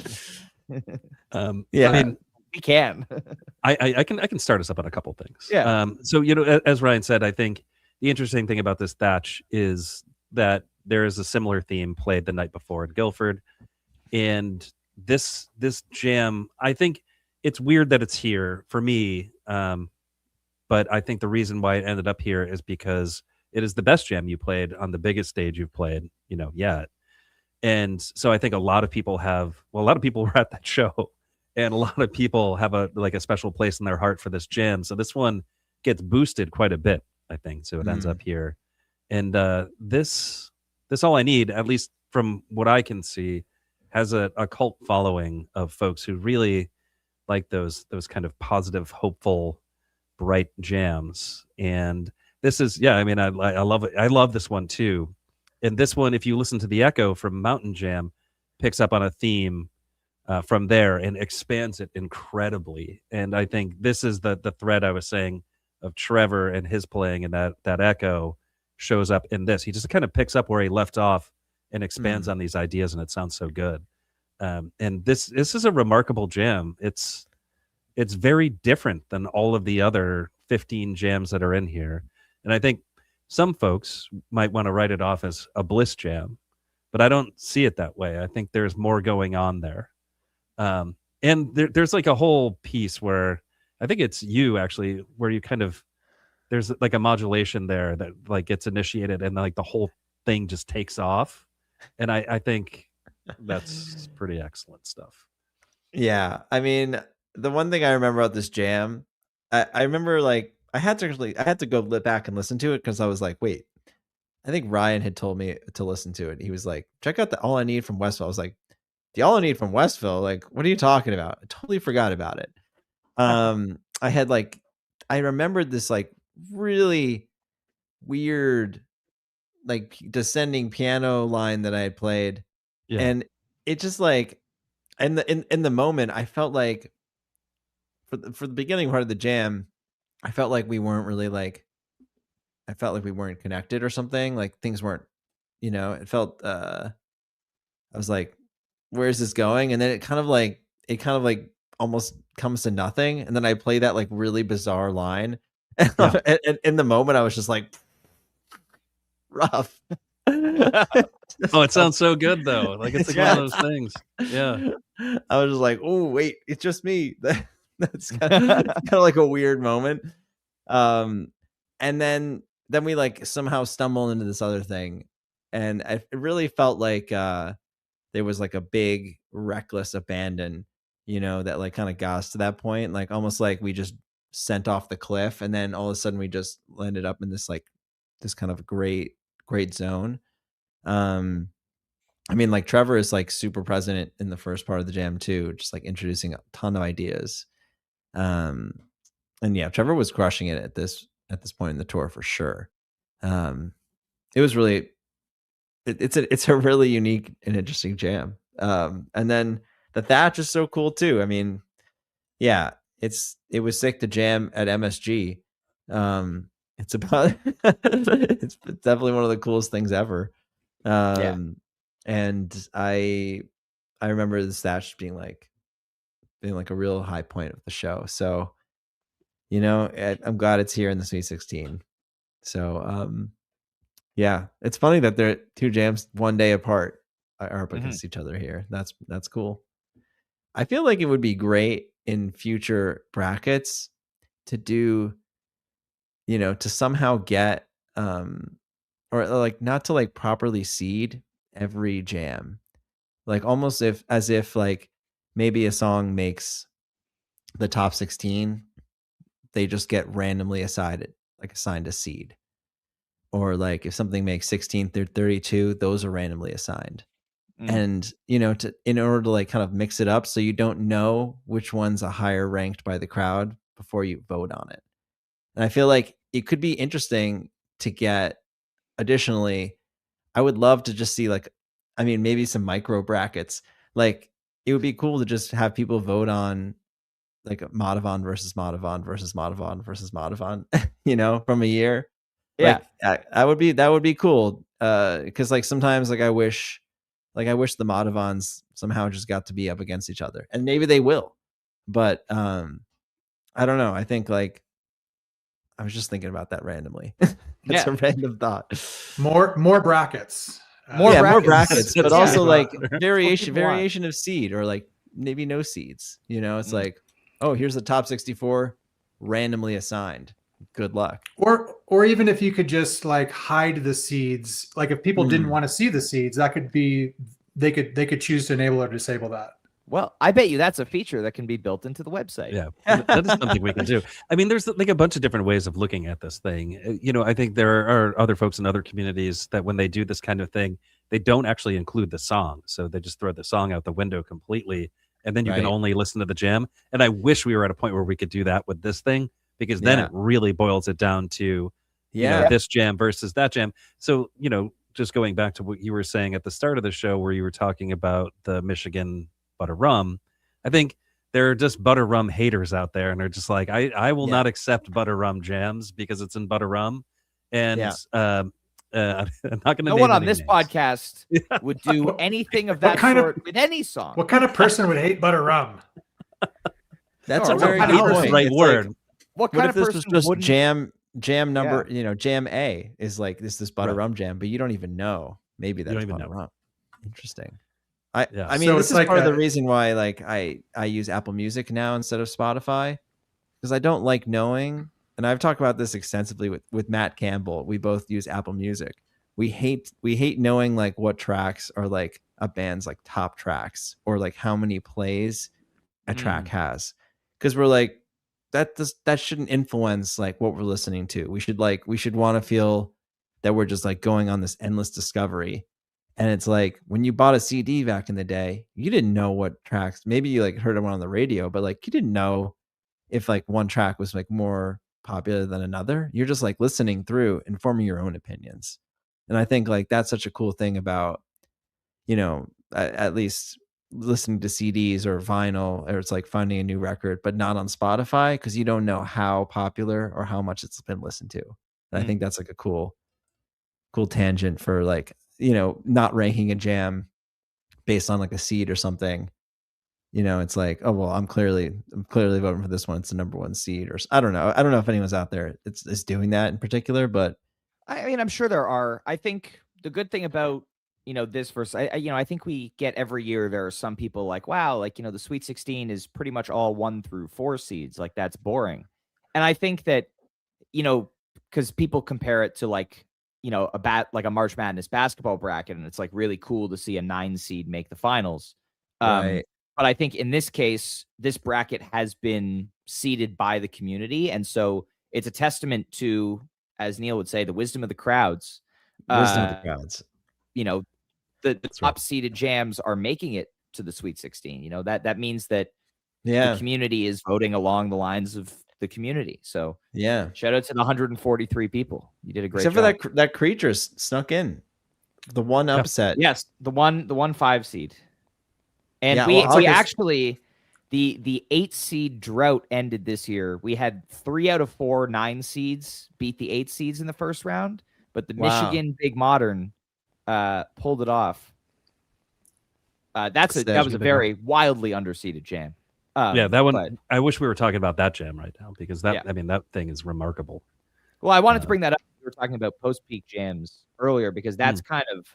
I mean, we can. I can start us up on a couple things. Yeah. So, you know, as Ryan said, I think the interesting thing about this Thatch is that there is a similar theme played the night before in Guilford. And this jam, I think it's weird that it's here for me. But I think the reason why it ended up here is because it is the best jam you played on the biggest stage you've played, you know, yet. And so I think a lot of people were at that show, and a lot of people have a special place in their heart for this jam. So this one gets boosted quite a bit, I think. So it ends up here. And this All I Need, at least from what I can see, has a cult following of folks who really like those kind of positive, hopeful, bright jams. And this is, I mean, I love it. I love this one too. And this one, if you listen to the echo from Mountain Jam, picks up on a theme from there and expands it incredibly. And I think this is the thread I was saying of Trevor and his playing, and that echo shows up in this. He just kind of picks up where he left off and expands on these ideas, and it sounds so good. And this is a remarkable jam. It's very different than all of the other 15 jams that are in here. And I think some folks might want to write it off as a bliss jam, but I don't see it that way. I think there's more going on there. And there's like a whole piece where I think it's you actually, where you kind of, there's like a modulation there that like gets initiated and like the whole thing just takes off. And I think that's pretty excellent stuff. Yeah. I mean, the one thing I remember about this jam, I remember like I had to go back and listen to it because I was like, wait, I think Ryan had told me to listen to it. He was like, check out the All I Need from Westville. I was like, the All I Need from Westville? Like, what are you talking about? I totally forgot about it. I remembered this like really weird, like descending piano line that I had played. Yeah. And it just like in the moment, I felt like for the beginning part of the jam, I felt like we weren't really like, I felt like we weren't connected or something. Like things weren't, it felt I was like, where is this going? And then it kind of like almost comes to nothing. And then I play that like really bizarre line. Yeah. And in the moment, I was just like, rough. Oh, it sounds so good though. Like it's like one of those things. Yeah. I was just like, oh wait, it's just me. That's kind of like a weird moment. And then we like somehow stumble into this other thing, and it really felt like there was like a big reckless abandon, that like kind of got us to that point, like almost like we just sent off the cliff, and then all of a sudden we just landed up in this like this kind of great zone. I mean, like Trevor is like super present in the first part of the jam too, just like introducing a ton of ideas. And yeah, Trevor was crushing it at this point in the tour for sure. It was really, it's a really unique and interesting jam. And then the Thatch is so cool too. I mean, yeah, it was sick to jam at MSG. It's about it's definitely one of the coolest things ever. And I remember the Thatch being like a real high point of the show. So, I'm glad it's here in the Sweet 16. So, yeah, it's funny that they're two jams one day apart are up against each other here. That's cool. I feel like it would be great in future brackets to do, to somehow get, or like not to like properly seed every jam, like almost as if like maybe a song makes the top 16, they just get randomly assigned a seed. Or like if something makes 16 through 32, those are randomly assigned. And in order to like kind of mix it up so you don't know which one's a higher ranked by the crowd before you vote on it. And I feel like it could be interesting to get, additionally, I would love to just see like, I mean, maybe some micro brackets. Like it would be cool to just have people vote on like Madhavan versus Madhavan versus Madhavan versus Madhavan, from a year. Yeah. Like, that would be cool. Cause like sometimes like I wish the Madhavans somehow just got to be up against each other, and maybe they will, but I don't know. I think like I was just thinking about that randomly. It's a random thought. More brackets. More brackets, but also like want. variation of seed, or like maybe no seeds. It's like, oh, here's the top 64 randomly assigned. Good luck. Or even if you could just like hide the seeds, like if people didn't want to see the seeds, that could be, they could choose to enable or disable that. Well, I bet you that's a feature that can be built into the website. Yeah, that is something we can do. I mean, there's like a bunch of different ways of looking at this thing. I think there are other folks in other communities that when they do this kind of thing, they don't actually include the song. So they just throw the song out the window completely. And then you can only listen to the jam. And I wish we were at a point where we could do that with this thing, because then it really boils it down to, this jam versus that jam. So, just going back to what you were saying at the start of the show, where you were talking about the Michigan butter rum, I think there are just butter rum haters out there, and they're just like, I will not accept butter rum jams because it's in butter rum. And I'm not going to. No one on this podcast would do anything of that sort with any song. What kind of person would hate butter rum? That's a very good point. Right word. Like, what kind if of this person was just wouldn't? Jam number, jam A is like this butter rum jam, but you don't even know. Maybe that's butter rum. Interesting. I mean, so this is like part of the reason why like I use Apple Music now instead of Spotify, because I don't like knowing, and I've talked about this extensively with Matt Campbell. We both use Apple Music. We hate knowing like what tracks are like a band's like top tracks, or like how many plays a track has, because we're like, that shouldn't influence like what we're listening to. We should want to feel that we're just like going on this endless discovery. And it's like when you bought a CD back in the day, you didn't know what tracks. Maybe you like heard them on the radio, but like you didn't know if like one track was like more popular than another. You're just like listening through and forming your own opinions. And I think like that's such a cool thing about, at least listening to CDs or vinyl, or it's like finding a new record, but not on Spotify, because you don't know how popular or how much it's been listened to. And I think that's like a cool tangent for like, not ranking a jam based on like a seed or something. It's like, oh well, I'm clearly voting for this one. It's the number one seed, or I don't know. I don't know if anyone's out there is doing that in particular, but I mean, I'm sure there are. I think the good thing about this versus, I think we get every year there are some people like, wow, like the Sweet 16 is pretty much all 1 through 4 seeds. Like that's boring, and I think that because people compare it to like like a March Madness basketball bracket, and it's like really cool to see a 9 seed make the finals. Right. But I think in this case, this bracket has been seeded by the community. And so it's a testament to, as Neil would say, the wisdom of the crowds. Wisdom of the crowds. The top seeded jams are making it to the Sweet 16. That means that the community is voting along the lines of the community. So shout out to the 143 people. You did a great job. Except for that creature snuck in. The one upset. Yes, the 1-5 seed. And we actually, the 8 seed drought ended this year. We had 3 out of 4 9 seeds beat the 8 seeds in the first round, but the Michigan Big Modern pulled it off. That was a very wildly underseeded jam. That one. I wish we were talking about that jam right now, because that thing is remarkable. Well, I wanted to bring that up. We were talking about post-peak jams earlier, because that's kind of,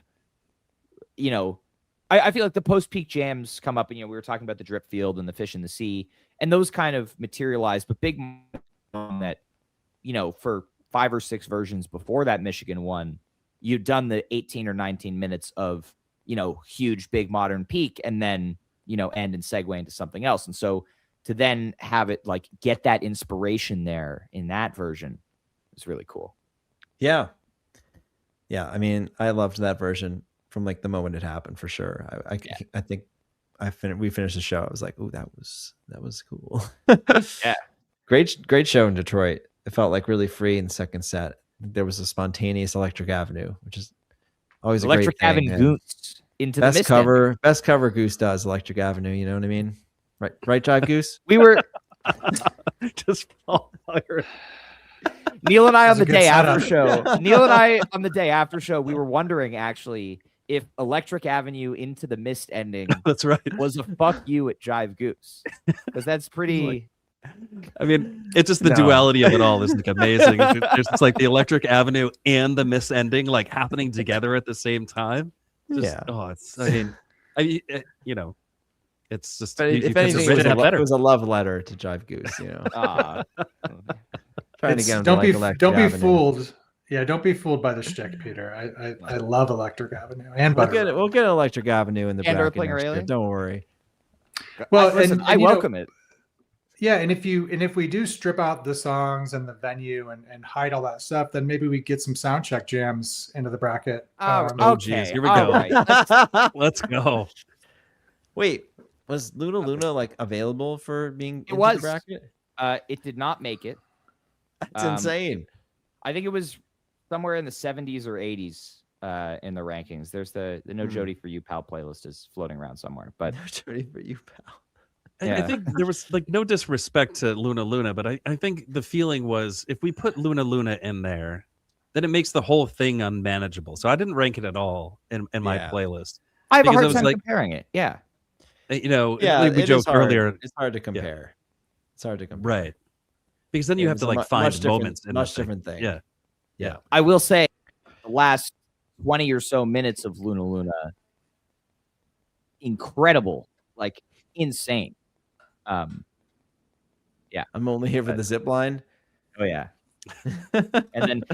I feel like the post-peak jams come up, and we were talking about the Drip Field and the Fish in the Sea, and those kind of materialize. But big that, for 5 or 6 versions before that Michigan one, you'd done the 18 or 19 minutes of huge big modern peak, and then end and segue into something else. And so to then have it like get that inspiration there in that version is really cool. Yeah. I mean, I loved that version from like the moment it happened, for sure. I think we finished the show. I was like, "Ooh, that was cool." Great show in Detroit. It felt like really free in the second set. There was a spontaneous Electric Avenue, which is always Electric a great thing. Avenue Goose into best the cover. Best cover Goose does, Electric Avenue. You know what I mean? Right, Jive Goose. We were just Neil and I on the day after show. Neil and I on the day after show. We were wondering actually if Electric Avenue into the Mist ending. That's right. Was a fuck you at Jive Goose, because that's pretty. I mean, it's just the duality of it all is like amazing. It's like the Electric Avenue and the Mist ending like happening together at the same time. It's it's just. But if anything, it was a love letter to Jive Goose. Trying to get him to like Electric Don't Avenue. be fooled. Yeah, don't be fooled by the shtick, Peter. I love Electric Avenue and we'll get Electric Avenue in the and bracket next year. Don't worry. Well, I welcome it. Yeah, and if we do strip out the songs and the venue and hide all that stuff, then maybe we get some sound check jams into the bracket. Okay, here we go. Right. Let's go. Wait, was Luna like available for being into was the bracket? It did not make it. That's insane. I think it was somewhere in the 70s or 80s in the rankings. There's the No Jody for You Pal playlist is floating around somewhere. But No Jody for You Pal. I think there was like no disrespect to Luna, but I think the feeling was if we put Luna in there, then it makes the whole thing unmanageable. So I didn't rank it at all in my playlist. I have a hard time comparing it. Yeah. We joked earlier. It's hard to compare. Yeah. It's hard to compare. Right. Because then you have to like find moments in much different thing. Yeah. I will say the last 20 or so minutes of Luna, incredible, like insane. I'm only here for the zip line. Oh yeah. and then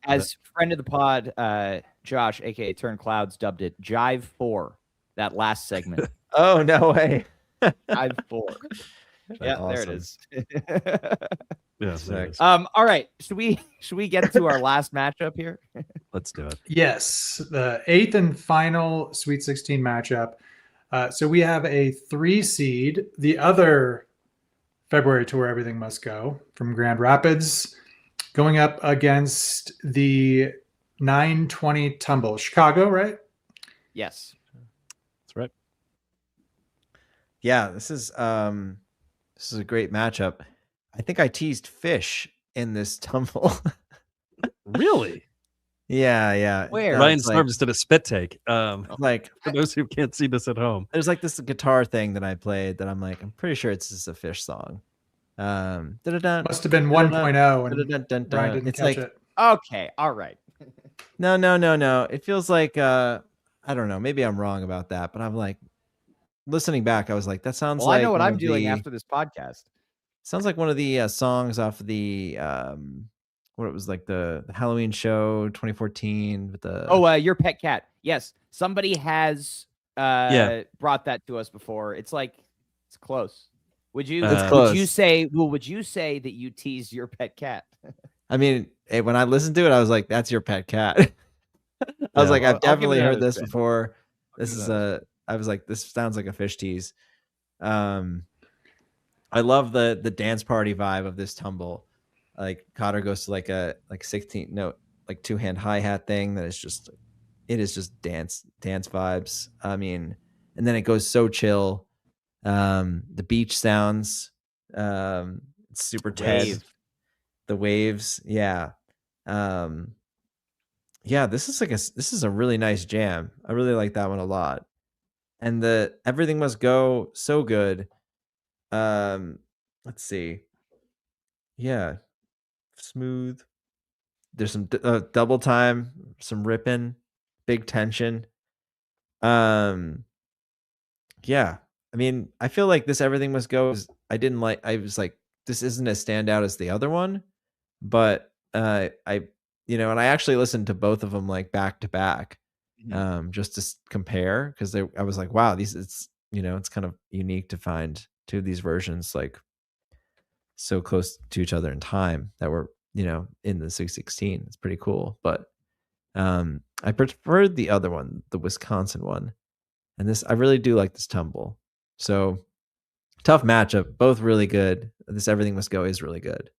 as friend of the pod, Josh, aka Turn Clouds, dubbed it Jive 4. That last segment. Oh no way. Jive 4. Yeah, awesome. there it is. Yeah. All right. Should we get to our last matchup here? Let's do it. Yes, the 8th and final Sweet 16 matchup. So we have a 3 seed, the other February tour Everything Must Go from Grand Rapids, going up against the 920 Tumble. Chicago, right? Yes. That's right. Yeah, this is a great matchup. I think I teased Fish in this tumble. Really? Yeah. Where? Ryan It's Storm just did a spit take. like For those who can't see this at home, there's like this guitar thing that I played that I'm like, I'm pretty sure it's just a Fish song. Dun-dun-dun, Must have been dun-dun-dun, 1.0 and dun-dun-dun-dun. Brian didn't It's catch like, it. Okay, all right. no. It feels like I don't know. Maybe I'm wrong about that, but I'm like listening back. I was like, that sounds Well, I know like what one I'm of doing the after this podcast. sounds like one of the songs off of the what it was like the Halloween show 2014 with the Oh, your pet cat. Yes, somebody has brought that to us before. It's like it's close. Would you? It's Would you close. say? Well, would you say that you teased your pet cat? I mean, when I listened to it, I was like, that's your pet cat. I was like, I've I'll give it definitely heard another this spin. before. This give it is another I was like, this sounds like a Fish tease. I love the dance party vibe of this tumble. Like Cotter goes to like a 16th note, like 2-hand hi-hat thing that is just dance vibes. I mean, and then it goes so chill. The beach sounds, it's super Ted. Wave. The waves, yeah. Yeah, this is a really nice jam. I really like that one a lot. And the Everything Must Go, so good. Let's see. Yeah, smooth. There's some double time, some ripping, big tension. Yeah. I mean, I feel like this Everything Must Go I was like, this isn't as standout as the other one, but I and I actually listened to both of them like back to back, just to compare, because I was like, wow, it's kind of unique to find two of these versions like so close to each other in time that were in the 616. It's pretty cool, but I preferred the other one, the Wisconsin one, and this I really do like this tumble. So tough matchup, both really good. This Everything Must Go is really good.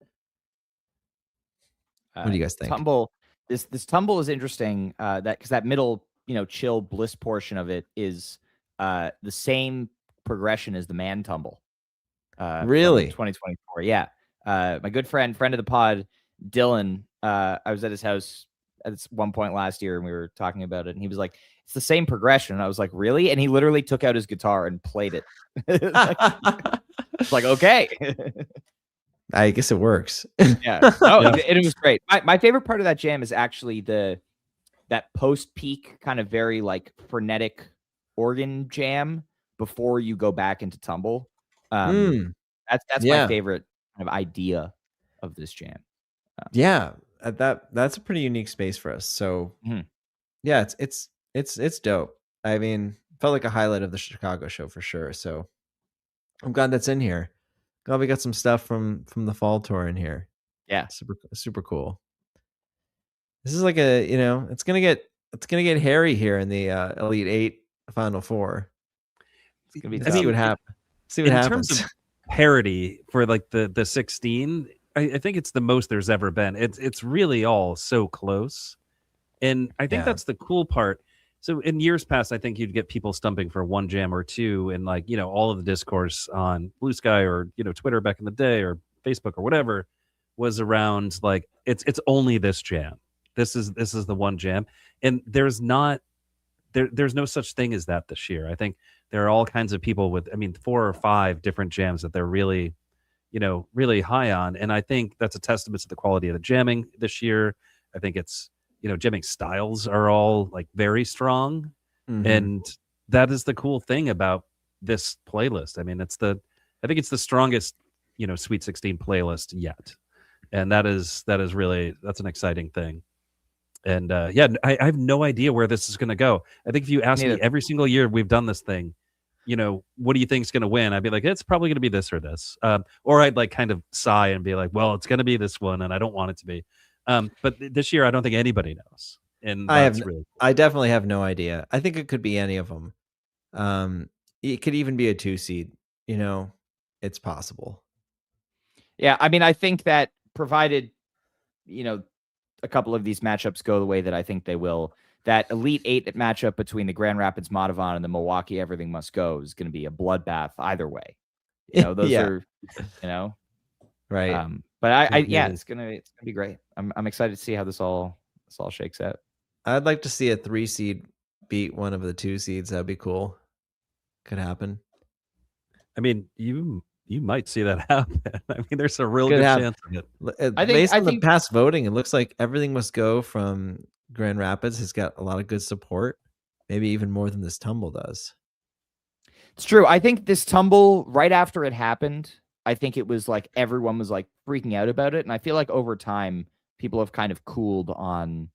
What do you guys think? Tumble. This tumble is interesting. Because that middle, chill bliss portion of it is the same progression as the Man Tumble. Really? 2024. Yeah. My good friend of the pod, Dylan. I was at his house at one point last year, and we were talking about it, and he was like, "It's the same progression." And I was like, "Really?" And he literally took out his guitar and played it. It's like, okay. I guess it works. Yeah. Oh, yeah. It was great. My favorite part of that jam is actually that post-peak kind of very like frenetic organ jam before you go back into tumble. That's my favorite kind of idea of this jam. Yeah, that's a pretty unique space for us. So yeah, it's dope. I mean, felt like a highlight of the Chicago show for sure. So I'm glad that's in here. Glad we got some stuff from the fall tour in here. Yeah, super cool. This is like it's gonna get hairy here in the Elite 8 Final Four. It's gonna be tough. See what happens. In terms of parity for like the 16, I think it's the most there's ever been. It's really all so close, and I think that's the cool part. So in years past, I think you'd get people stumping for one jam or two, and like all of the discourse on Blue Sky or Twitter back in the day or Facebook or whatever was around like it's only this jam. This is the one jam, and there's no such thing as that this year. I think there are all kinds of people with 4 or 5 different jams that they're really really high on, and I think that's a testament to the quality of the jamming this year. I think it's jamming styles are all like very strong, and that is the cool thing about this playlist. I mean, I think it's the strongest Sweet 16 playlist yet, and that's an exciting thing. And I have no idea where this is going to go. I think if you ask me every single year we've done this thing, what do you think is going to win? I'd be like, it's probably going to be this or this. Or I'd like kind of sigh and be like, well, it's going to be this one, and I don't want it to be. But this year, I don't think anybody knows. And that's really cool. I definitely have no idea. I think it could be any of them. It could even be a 2 seed. It's possible. Yeah, I mean, I think that provided, a couple of these matchups go the way that I think they will, that Elite 8 matchup between the Grand Rapids Madhavan and the Milwaukee Everything Must Go is going to be a bloodbath either way. You know, those Yeah. are, you know, Right. but Yeah. it's gonna be great. I'm excited to see how this all shakes out. I'd like to see a 3 seed beat one of the 2 seeds. That'd be cool. Could happen. I mean, you might see that happen. I mean, there's a real Could good happen. chance of it. Based on the past voting, it looks like Everything Must Go from Grand Rapids has got a lot of good support, maybe even more than this tumble does. It's true. I think this tumble, right after it happened, I think it was like everyone was like freaking out about it. And I feel like over time, people have kind of cooled on,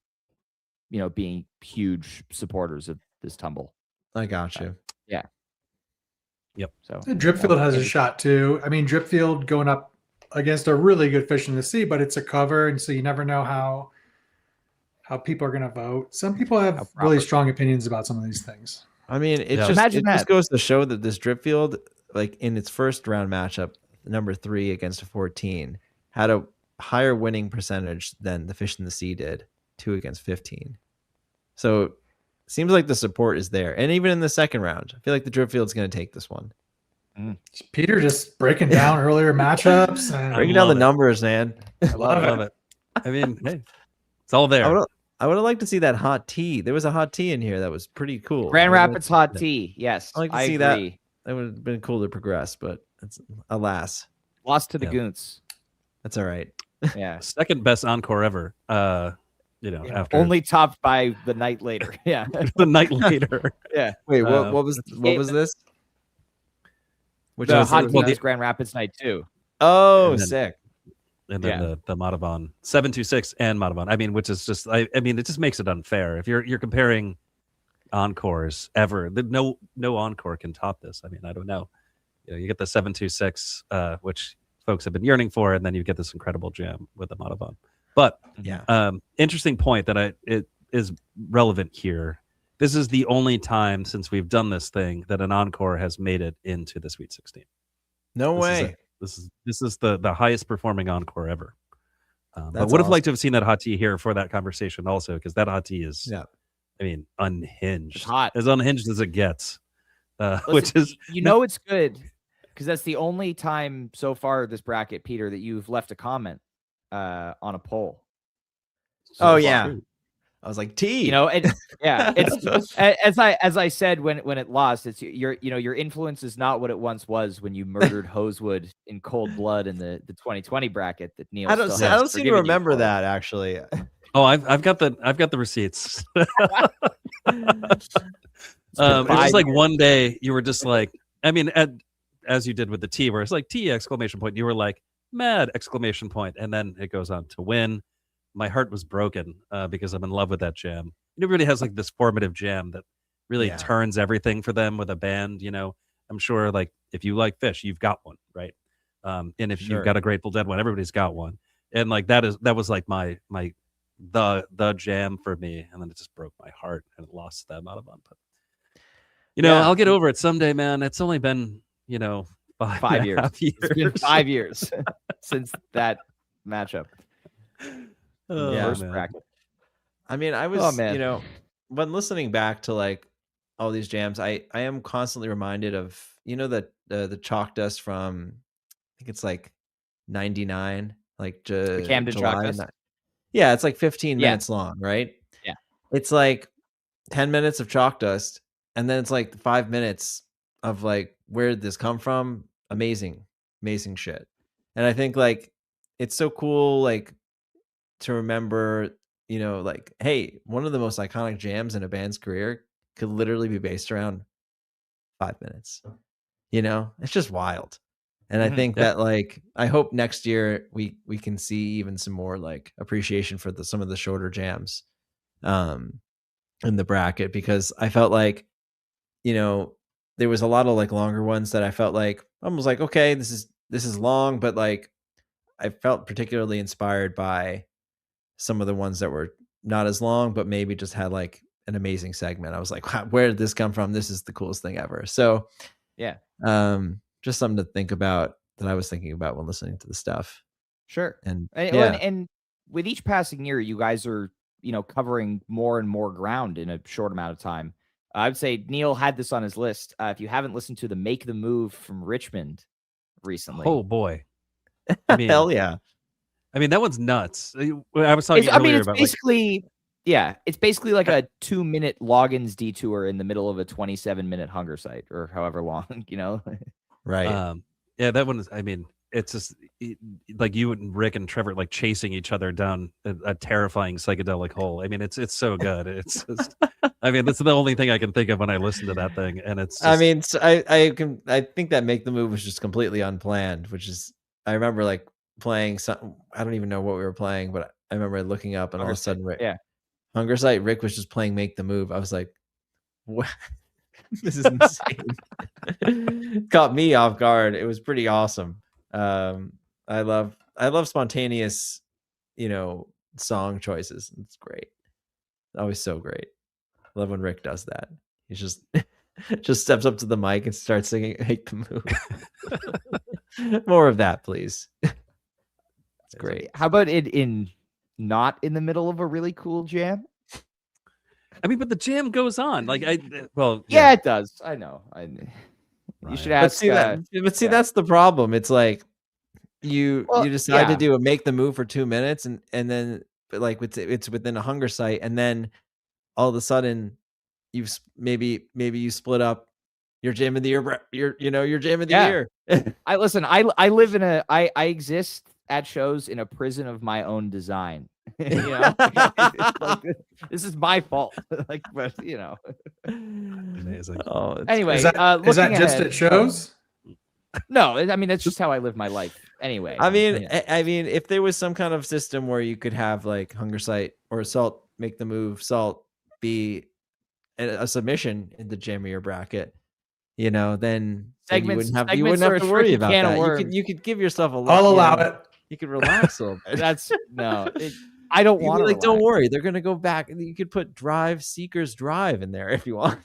you know, being huge supporters of this tumble. I got you. Yeah. Yep. So Dripfield has a shot too. I mean, Dripfield going up against a really good fish in the sea, but it's a cover, and so you never know how people are going to vote. Some people have really strong opinions about some of these things. I mean, it just goes to show that this Dripfield, like in its first round matchup, number 3 against a 14, had a higher winning percentage than the Fish in the Sea did, 2 against 15. So it seems like the support is there. And even in the second round, I feel like the Dripfield's going to take this one. Peter just breaking down earlier matchups. And breaking down the numbers, man. I love it. I mean, hey, it's all there. I would have liked to see that hot tea. There was a hot tea in here that was pretty cool. Grand Rapids hot tea. Yes. I'd like to see agree. that. That would have been cool to progress, but it's alas. Lost to the Goons. That's all right. Yeah. Second best encore ever. After only topped by the night later. Yeah. the night later. Yeah. Wait, what was this? Which the hot tea is Grand Rapids night too. Oh, sick. And then the Madhavan 726 and Madhavan. I mean, which is just I mean, it just makes it unfair. If you're comparing encores ever, no encore can top this. I mean, I don't know. You get the 726, which folks have been yearning for, and then you get this incredible jam with the Madhavan. But interesting point that it is relevant here. This is the only time since we've done this thing that an encore has made it into the Sweet 16. No way. This is the highest performing encore ever. But would have awesome. liked to have seen that hot tea here for that conversation also, because that hot tea is, I mean, unhinged. It's hot. As unhinged as it gets. Listen, which is, it's good because that's the only time so far this bracket, Peter, that you've left a comment on a poll. So I was like, tea. It's as I said when it lost, it's your influence is not what it once was when you murdered Hosewood in cold blood in the 2020 bracket that Neil. I don't seem to remember that actually. Oh, I've got the receipts. It's just like one day you were just like, I mean, as you did with the T, where it's like T exclamation point. You were like mad exclamation point, and then it goes on to win. My heart was broken because I'm in love with that jam. Everybody has like this formative jam that really turns everything for them with a band. I'm sure like if you like Fish, you've got one, right? And if you've got a Grateful Dead one, everybody's got one. And like that was like the jam for me, and then it just broke my heart and it lost that amount of fun. But I'll get over it someday, man. It's only been 5 years. It's been 5 years since that matchup. First bracket. I mean, I was, when listening back to like all these jams, I am constantly reminded of, the chalk dust from, I think it's like 99, like the Camden July. Chalk dust. Yeah, it's like 15 minutes long, right? Yeah. It's like 10 minutes of chalk dust, and then it's like 5 minutes of like, where did this come from? Amazing shit. And I think like it's so cool, like, to remember, like, hey, one of the most iconic jams in a band's career could literally be based around 5 minutes. It's just wild. And I think that like, I hope next year we can see even some more like appreciation for some of the shorter jams in the bracket, because I felt like, there was a lot of like longer ones that I felt like almost like, okay, this is long, but like I felt particularly inspired by some of the ones that were not as long, but maybe just had like an amazing segment. I was like, wow, where did this come from? This is the coolest thing ever. So just something to think about that I was thinking about when listening to the stuff. Sure. And and with each passing year, you guys are covering more and more ground in a short amount of time. I would say Neil had this on his list. If you haven't listened to the Make the Move from Richmond recently. Oh boy. I mean, hell yeah. I mean, that one's nuts. I was talking earlier it's about basically, it's basically like a 2-minute Loggins detour in the middle of a 27-minute hunger site, or however long, Right. Yeah, that one is, I mean, it's just like you and Rick and Trevor like chasing each other down a terrifying psychedelic hole. I mean, it's so good. It's just, I mean, that's the only thing I can think of when I listen to that thing. And it's just, I mean, so I think that Make the Move was just completely unplanned, which is, I remember like playing some, I don't even know what we were playing, but I remember looking up and all of a sudden Hunger Site, Rick was just playing Make the Move. I was like, what? This is insane. Caught me off guard. It was pretty awesome. I love spontaneous, song choices. It's great. Always so great. I love when Rick does that. He's just steps up to the mic and starts singing Make the Move. More of that, please. It's great. How about it not in the middle of a really cool jam? I mean, but the jam goes on. Like yeah, it does. I know. You should ask. But see, that's the problem. It's like you decide to do a Make the Move for 2 minutes, and then like it's within a hunger site, and then all of a sudden you've maybe you split up your jam of the year. Your jam of the year. I live in I exist at shows in a prison of my own design. Like, this is my fault. Like, but amazing. Anyway, is that just at shows? No, I mean that's just how I live my life. Anyway, I mean, if there was some kind of system where you could have like hunger site or Salt Make the Move, Salt be a submission in the jam of your bracket, then you wouldn't have to worry about that. You could give yourself a lot. I'll allow it. You could relax a little bit. That's I don't want to. Like, don't worry, they're gonna go back. You could put Seeker's Drive in there if you want.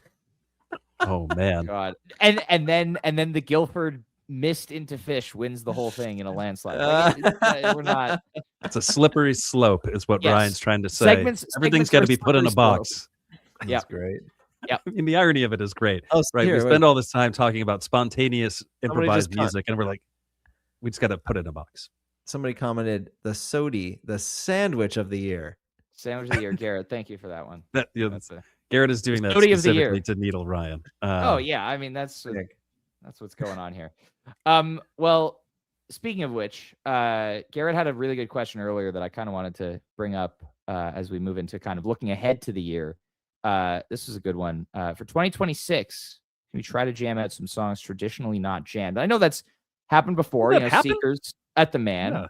Oh man, God, and then the Guilford Mist into Fish wins the whole thing in a landslide. We're not. It's a slippery slope, is what Ryan's trying to say. Everything's got to be put in a box. That's great. Yeah, I mean, the irony of it is great. Right, we spend all this time talking about spontaneous improvised music, and we're like, we just got to put it in a box. Somebody commented the Sodi, the sandwich of the year. Sandwich of the year, Garrett. Thank you for that one. Garrett is doing that specifically to needle Ryan. I mean that's what's going on here. Well, speaking of which, Garrett had a really good question earlier that I kind of wanted to bring up as we move into kind of looking ahead to the year. This is a good one. For 2026, can we try to jam out some songs traditionally not jammed? I know that's happened before. Seekers at the Man. Yeah.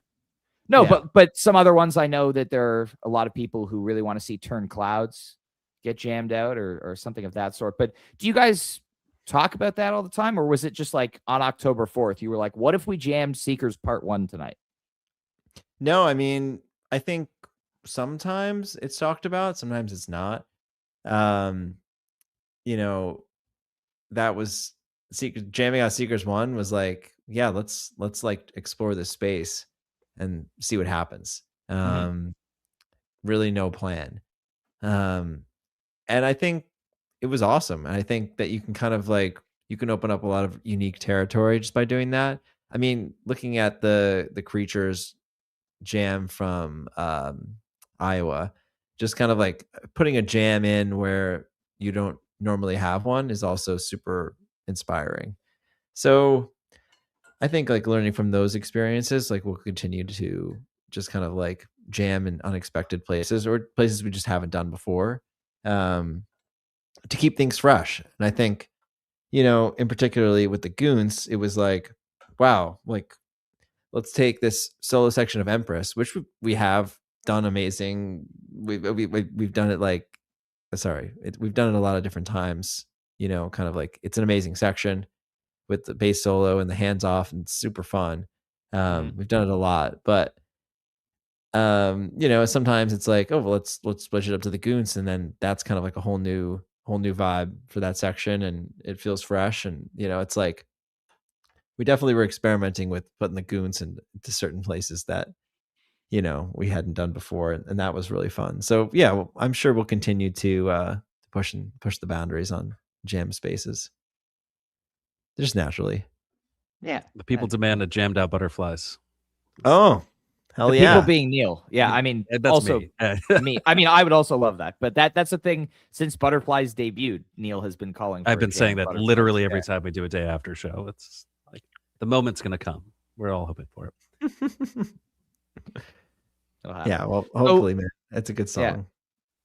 No, but some other ones I know that there are a lot of people who really want to see Turn Clouds get jammed out or something of that sort. But do you guys talk about that all the time, or was it just like on October 4th you were like, what if we jammed Seekers Part 1 tonight? No, I mean, I think sometimes it's talked about, sometimes it's not. That was jamming out Seekers 1 was like, yeah, let's like explore this space and see what happens. Really no plan. And I think it was awesome. And I think that you can kind of like, you can open up a lot of unique territory just by doing that. I mean, looking at the Creatures jam from Iowa, just kind of like putting a jam in where you don't normally have one is also super inspiring. So I think like learning from those experiences, like we'll continue to just kind of like jam in unexpected places or places we just haven't done before, to keep things fresh. And I think, in particularly with the Goons, it was like, wow, like let's take this solo section of Empress, which we have done amazing. We've done it like, we've done it a lot of different times, kind of like it's an amazing section with the bass solo and the hands off and it's super fun. We've done it a lot, but sometimes it's like, oh, well, let's split it up to the Goons, and then that's kind of like a whole new vibe for that section, and it feels fresh. And it's like we definitely were experimenting with putting the Goons into certain places that we hadn't done before, and that was really fun. So yeah, well, I'm sure we'll continue to push the boundaries on jam spaces, just naturally. Yeah. The people demand a jammed out butterflies. Oh, hell The yeah! people being Neil. Yeah, I mean, That's also me. me. I mean, I would also love that. But that's the thing. Since Butterflies debuted, Neil has been calling for I've been a jam saying of that Butterflies. literally every time we do a day after show. It's like the moment's gonna come. We're all hoping for it. Yeah, well, hopefully, man, that's a good song. Yeah.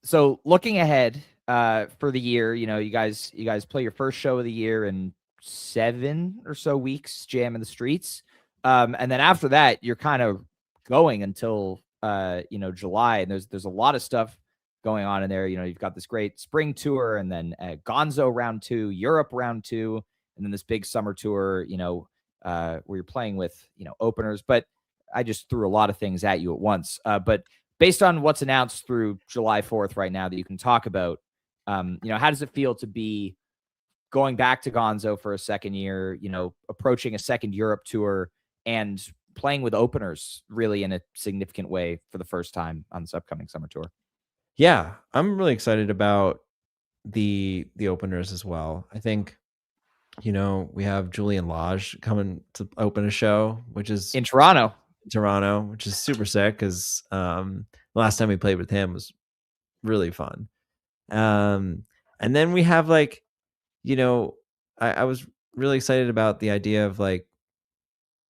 So looking ahead for the year, you guys play your first show of the year in 7 or so weeks, Jam in the Streets. And then after that, you're kind of going until July, and there's a lot of stuff going on in there. You've got this great spring tour, and then Gonzo round 2, Europe round 2, and then this big summer tour, where you're playing with openers. But I just threw a lot of things at you at once. But based on what's announced through July 4th right now that you can talk about, how does it feel to be going back to Gonzo for a second year, approaching a second Europe tour and playing with openers really in a significant way for the first time on this upcoming summer tour? Yeah, I'm really excited about the openers as well. I think, we have Julian Lodge coming to open a show, which is In Toronto, which is super sick because the last time we played with him was really fun. And then we have I was really excited about the idea of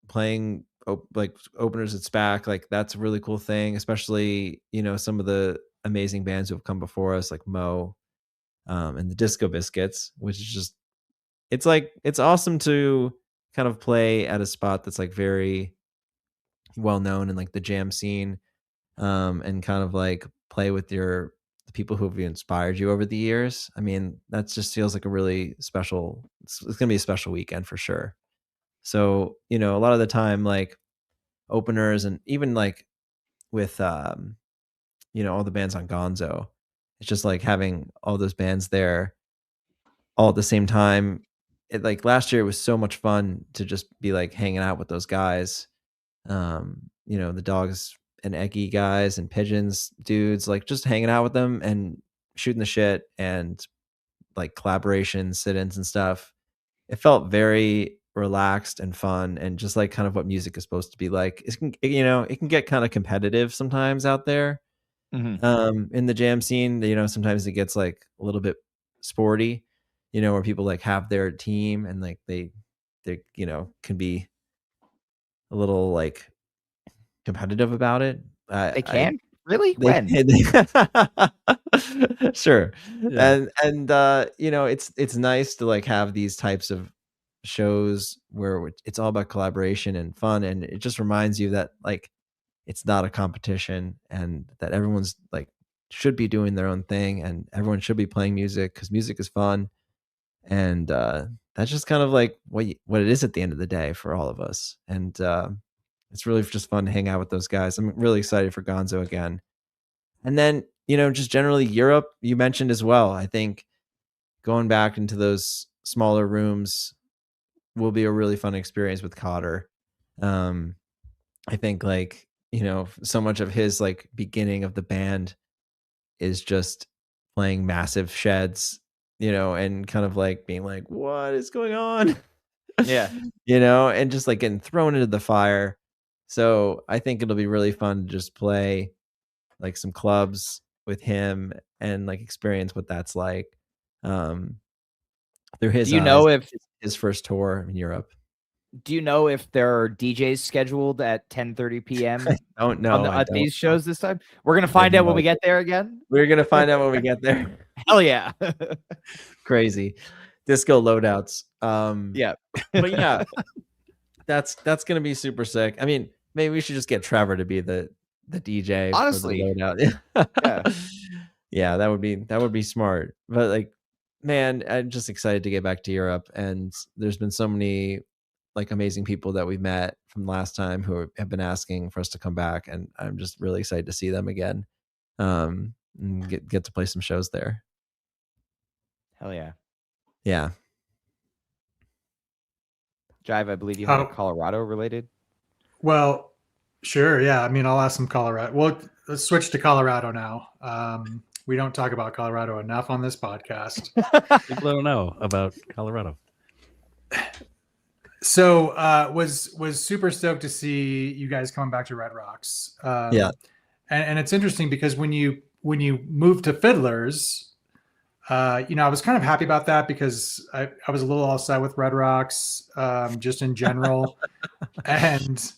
playing openers at SPAC. Like that's a really cool thing, especially some of the amazing bands who have come before us, like Mo, and the Disco Biscuits, which is just it's awesome to kind of play at a spot that's very well known in the jam scene, and kind of play with the people who have inspired you over the years. I mean, that just feels like a really special. It's gonna be a special weekend for sure. So a lot of the time, openers, and even with all the bands on Gonzo, it's just having all those bands there all at the same time. Last year it was so much fun to just be hanging out with those guys. The Dogs and Eggy guys and Pigeons dudes, just hanging out with them and shooting the shit and collaborations, sit-ins and stuff. It felt very relaxed and fun, and just kind of what music is supposed to be like. It can get kind of competitive sometimes out there. In the jam scene, sometimes it gets a little bit sporty, where people have their team and they can be a little competitive about it. they can really They when sure. Yeah. And it's nice to have these types of shows where it's all about collaboration and fun, and it just reminds you that it's not a competition, and that everyone's should be doing their own thing, and everyone should be playing music because music is fun. And that's just kind of what it is at the end of the day for all of us. And it's really just fun to hang out with those guys. I'm really excited for Gonzo again. And then, just generally Europe, you mentioned as well. I think going back into those smaller rooms will be a really fun experience with Cotter. I think so much of his beginning of the band is just playing massive sheds, and kind of being what is going on? Yeah. And just getting thrown into the fire. So I think it'll be really fun to just play some clubs with him and experience what that's like. Through his Do you eyes, know if his first tour in Europe. there are DJs scheduled at 10:30 p.m. Don't know. at these shows this time? We're gonna find out when we get there again. We're gonna find out when we get there. Hell yeah. Crazy disco loadouts. Yeah. But yeah, that's gonna be super sick. I mean, maybe we should just get Trevor to be the DJ Honestly. for the loadout. Yeah. Yeah, that would be smart. But man, I'm just excited to get back to Europe, and there's been so many amazing people that we met from last time who have been asking for us to come back, and I'm just really excited to see them again. And get to play some shows there. Hell yeah. Yeah. Jive, I believe you had a Colorado related. Well, Sure. Yeah. I mean, I'll ask some Colorado. Well, let's switch to Colorado now. We don't talk about Colorado enough on this podcast. People don't know about Colorado. So was super stoked to see you guys coming back to Red Rocks. Yeah. And it's interesting because when you moved to Fiddlers, I was kind of happy about that because I was a little upset with Red Rocks just in general. and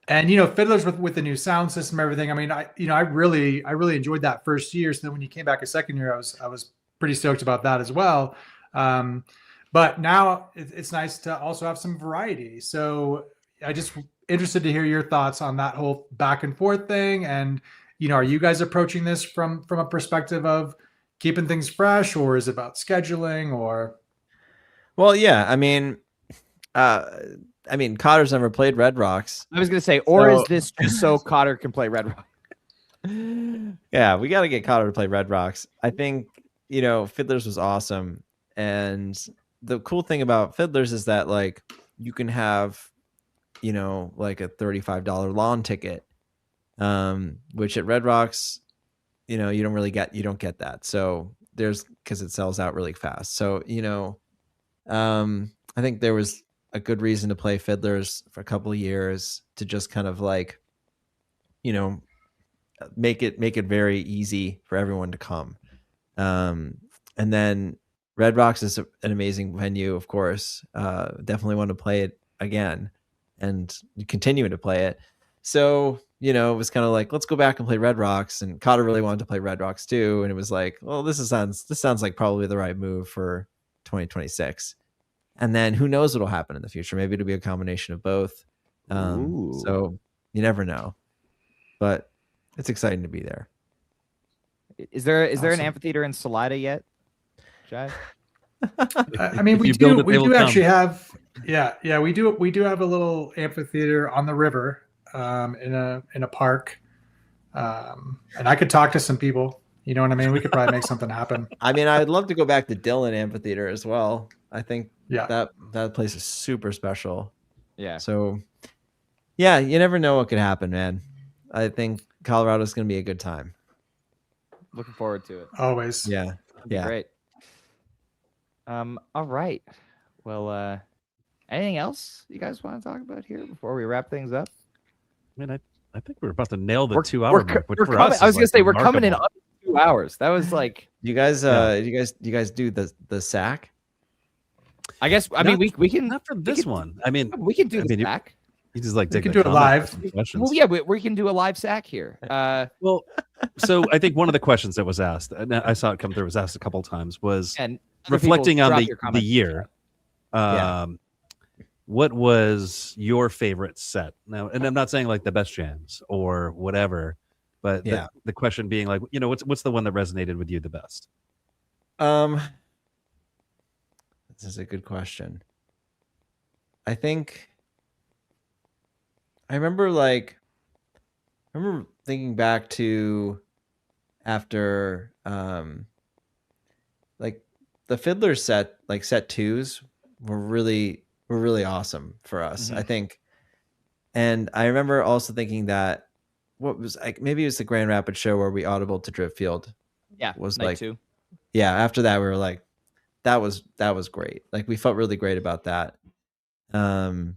Fiddlers with the new sound system, everything. I mean, I really enjoyed that first year. So then when you came back a second year, I was pretty stoked about that as well. But now it's nice to also have some variety. So I just interested to hear your thoughts on that whole back and forth thing. And, are you guys approaching this from a perspective of keeping things fresh, or is it about scheduling or? Well, yeah, I mean, Cotter's never played Red Rocks. I was going to say, or is this just so Cotter can play Red Rocks? Yeah, we got to get Cotter to play Red Rocks. I think, Fiddlers was awesome. And the cool thing about Fiddlers is that, like, you can have, like a $35 lawn ticket, which at Red Rocks, you don't get that. So because it sells out really fast. So, I think there was a good reason to play Fiddlers for a couple of years to just kind of like, make it very easy for everyone to come. And then Red Rocks is an amazing venue, of course. Definitely want to play it again and continuing to play it. So, it was kind of like, let's go back and play Red Rocks. And Cotter really wanted to play Red Rocks too. And it was like, well, this sounds like probably the right move for 2026. And then who knows what'll happen in the future? Maybe it'll be a combination of both. So you never know. But it's exciting to be there. Is there an amphitheater in Salida yet, Jai? I mean, we do actually have, we do have a little amphitheater on the river, in a park, and I could talk to some people. You know what I mean? We could probably make something happen. I mean, I'd love to go back to Dillon Amphitheater as well. I think that place is super special. Yeah. So, yeah, you never know what could happen, man. I think Colorado's going to be a good time. Looking forward to it. Always. Yeah. Yeah. Great. All right. Well, anything else you guys want to talk about here before we wrap things up? I mean, I think we're about to nail the 2 hour mark. Which for us I was going to say we're coming in under 2 hours. That was like. You guys do the sack? I guess. I mean, we can not for this one. I mean, we can do the sack. You just like we can do it live. Well, yeah, we can do a live sack here. Well, so I think one of the questions that was asked, and I saw it come through, was asked a couple of times, was reflecting on the year. What was your favorite set? Now, and I'm not saying like the best jams or whatever, but the question being like, what's the one that resonated with you the best? This is a good question. I think I remember thinking back to after like the Fiddler set, like set twos were really awesome for us, I think. And I remember also thinking that what was like, maybe it was the Grand Rapids show where we audibled to Dripfield. Yeah. Was night like, 2. Yeah. After that, we were like, that was great. Like we felt really great about that. And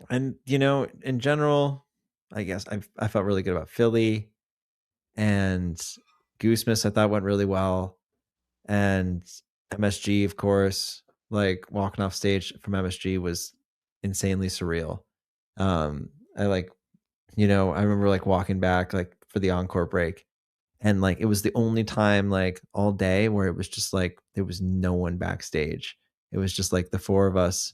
in general, I guess I felt really good about Philly and Goose Miss. I thought went really well, and MSG, of course. Like walking off stage from MSG was insanely surreal. I remember like walking back like for the encore break, and like it was the only time like all day where it was just like there was no one backstage. It was just like the four of us,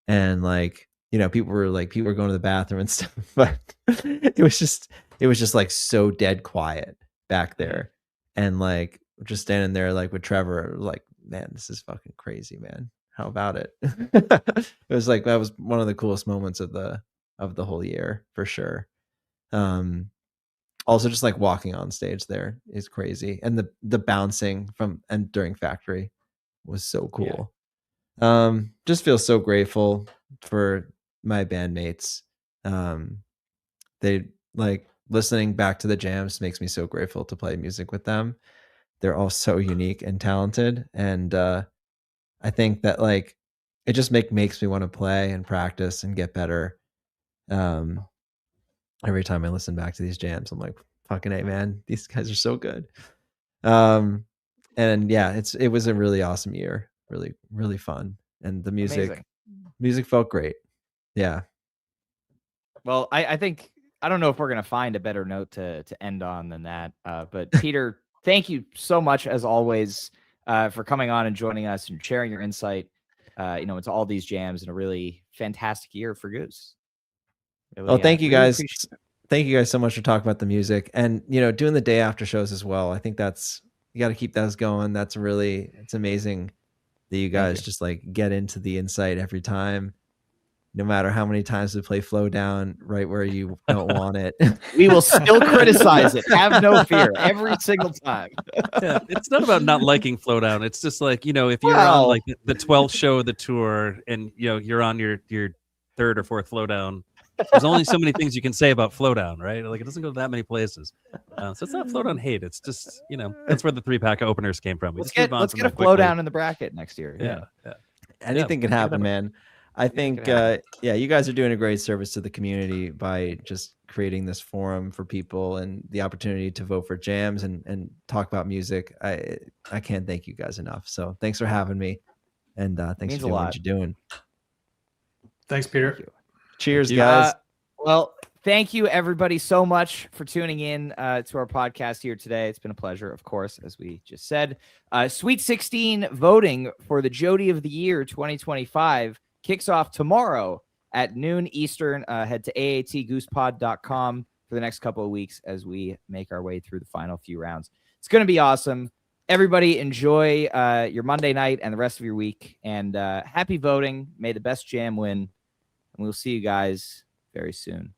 and like people were going to the bathroom and stuff, but it was just like so dead quiet back there, and like just standing there like with Trevor, like, man, this is fucking crazy, man. How about it? It was like that was one of the coolest moments of the whole year for sure. Also just like walking on stage there is crazy, and the bouncing from and during Factory was so cool. Just feel so grateful for my bandmates, they like listening back to the jams makes me so grateful to play music with them. They're all so unique and talented, and I think that like it just makes me want to play and practice and get better. Every time I listen back to these jams, I'm like, fucking A, man, these guys are so good. And yeah, it was a really awesome year, really, really fun. And the music felt great. Yeah. Well, I think, I don't know if we're going to find a better note to end on than that. But Peter, thank you so much as always for coming on and joining us and sharing your insight, into all these jams and a really fantastic year for Goose. Really, thank you really guys. Thank you guys so much for talking about the music and, doing the day after shows as well. I think you got to keep those going. It's amazing that you guys just like get into the insight every time, no matter how many times we play Flow Down right where you don't want it. We will still criticize it. Have no fear. Every single time. Yeah, it's not about not liking Flow Down. It's just like, if you're on like the 12th show of the tour and, you're on your third or fourth Flow Down, there's only so many things you can say about Flow Down, right? Like it doesn't go to that many places. So it's not Flow Down hate. It's just, that's where the 3-pack openers came from. Let's get a Flow Down in the bracket next year. Yeah. Anything can happen, man. I think, you guys are doing a great service to the community by just creating this forum for people and the opportunity to vote for jams and talk about music. I can't thank you guys enough. So thanks for having me. And thanks for doing what you're doing. Thanks, Peter. Thank you. Cheers, guys. Well, thank you everybody so much for tuning in to our podcast here today. It's been a pleasure, of course, as we just said. Sweet 16 voting for the Jody of the Year 2025 kicks off tomorrow at noon Eastern. Head to aatgoosepod.com for the next couple of weeks as we make our way through the final few rounds. It's going to be awesome. Everybody enjoy your Monday night and the rest of your week. And happy voting. May the best jam win. And we'll see you guys very soon.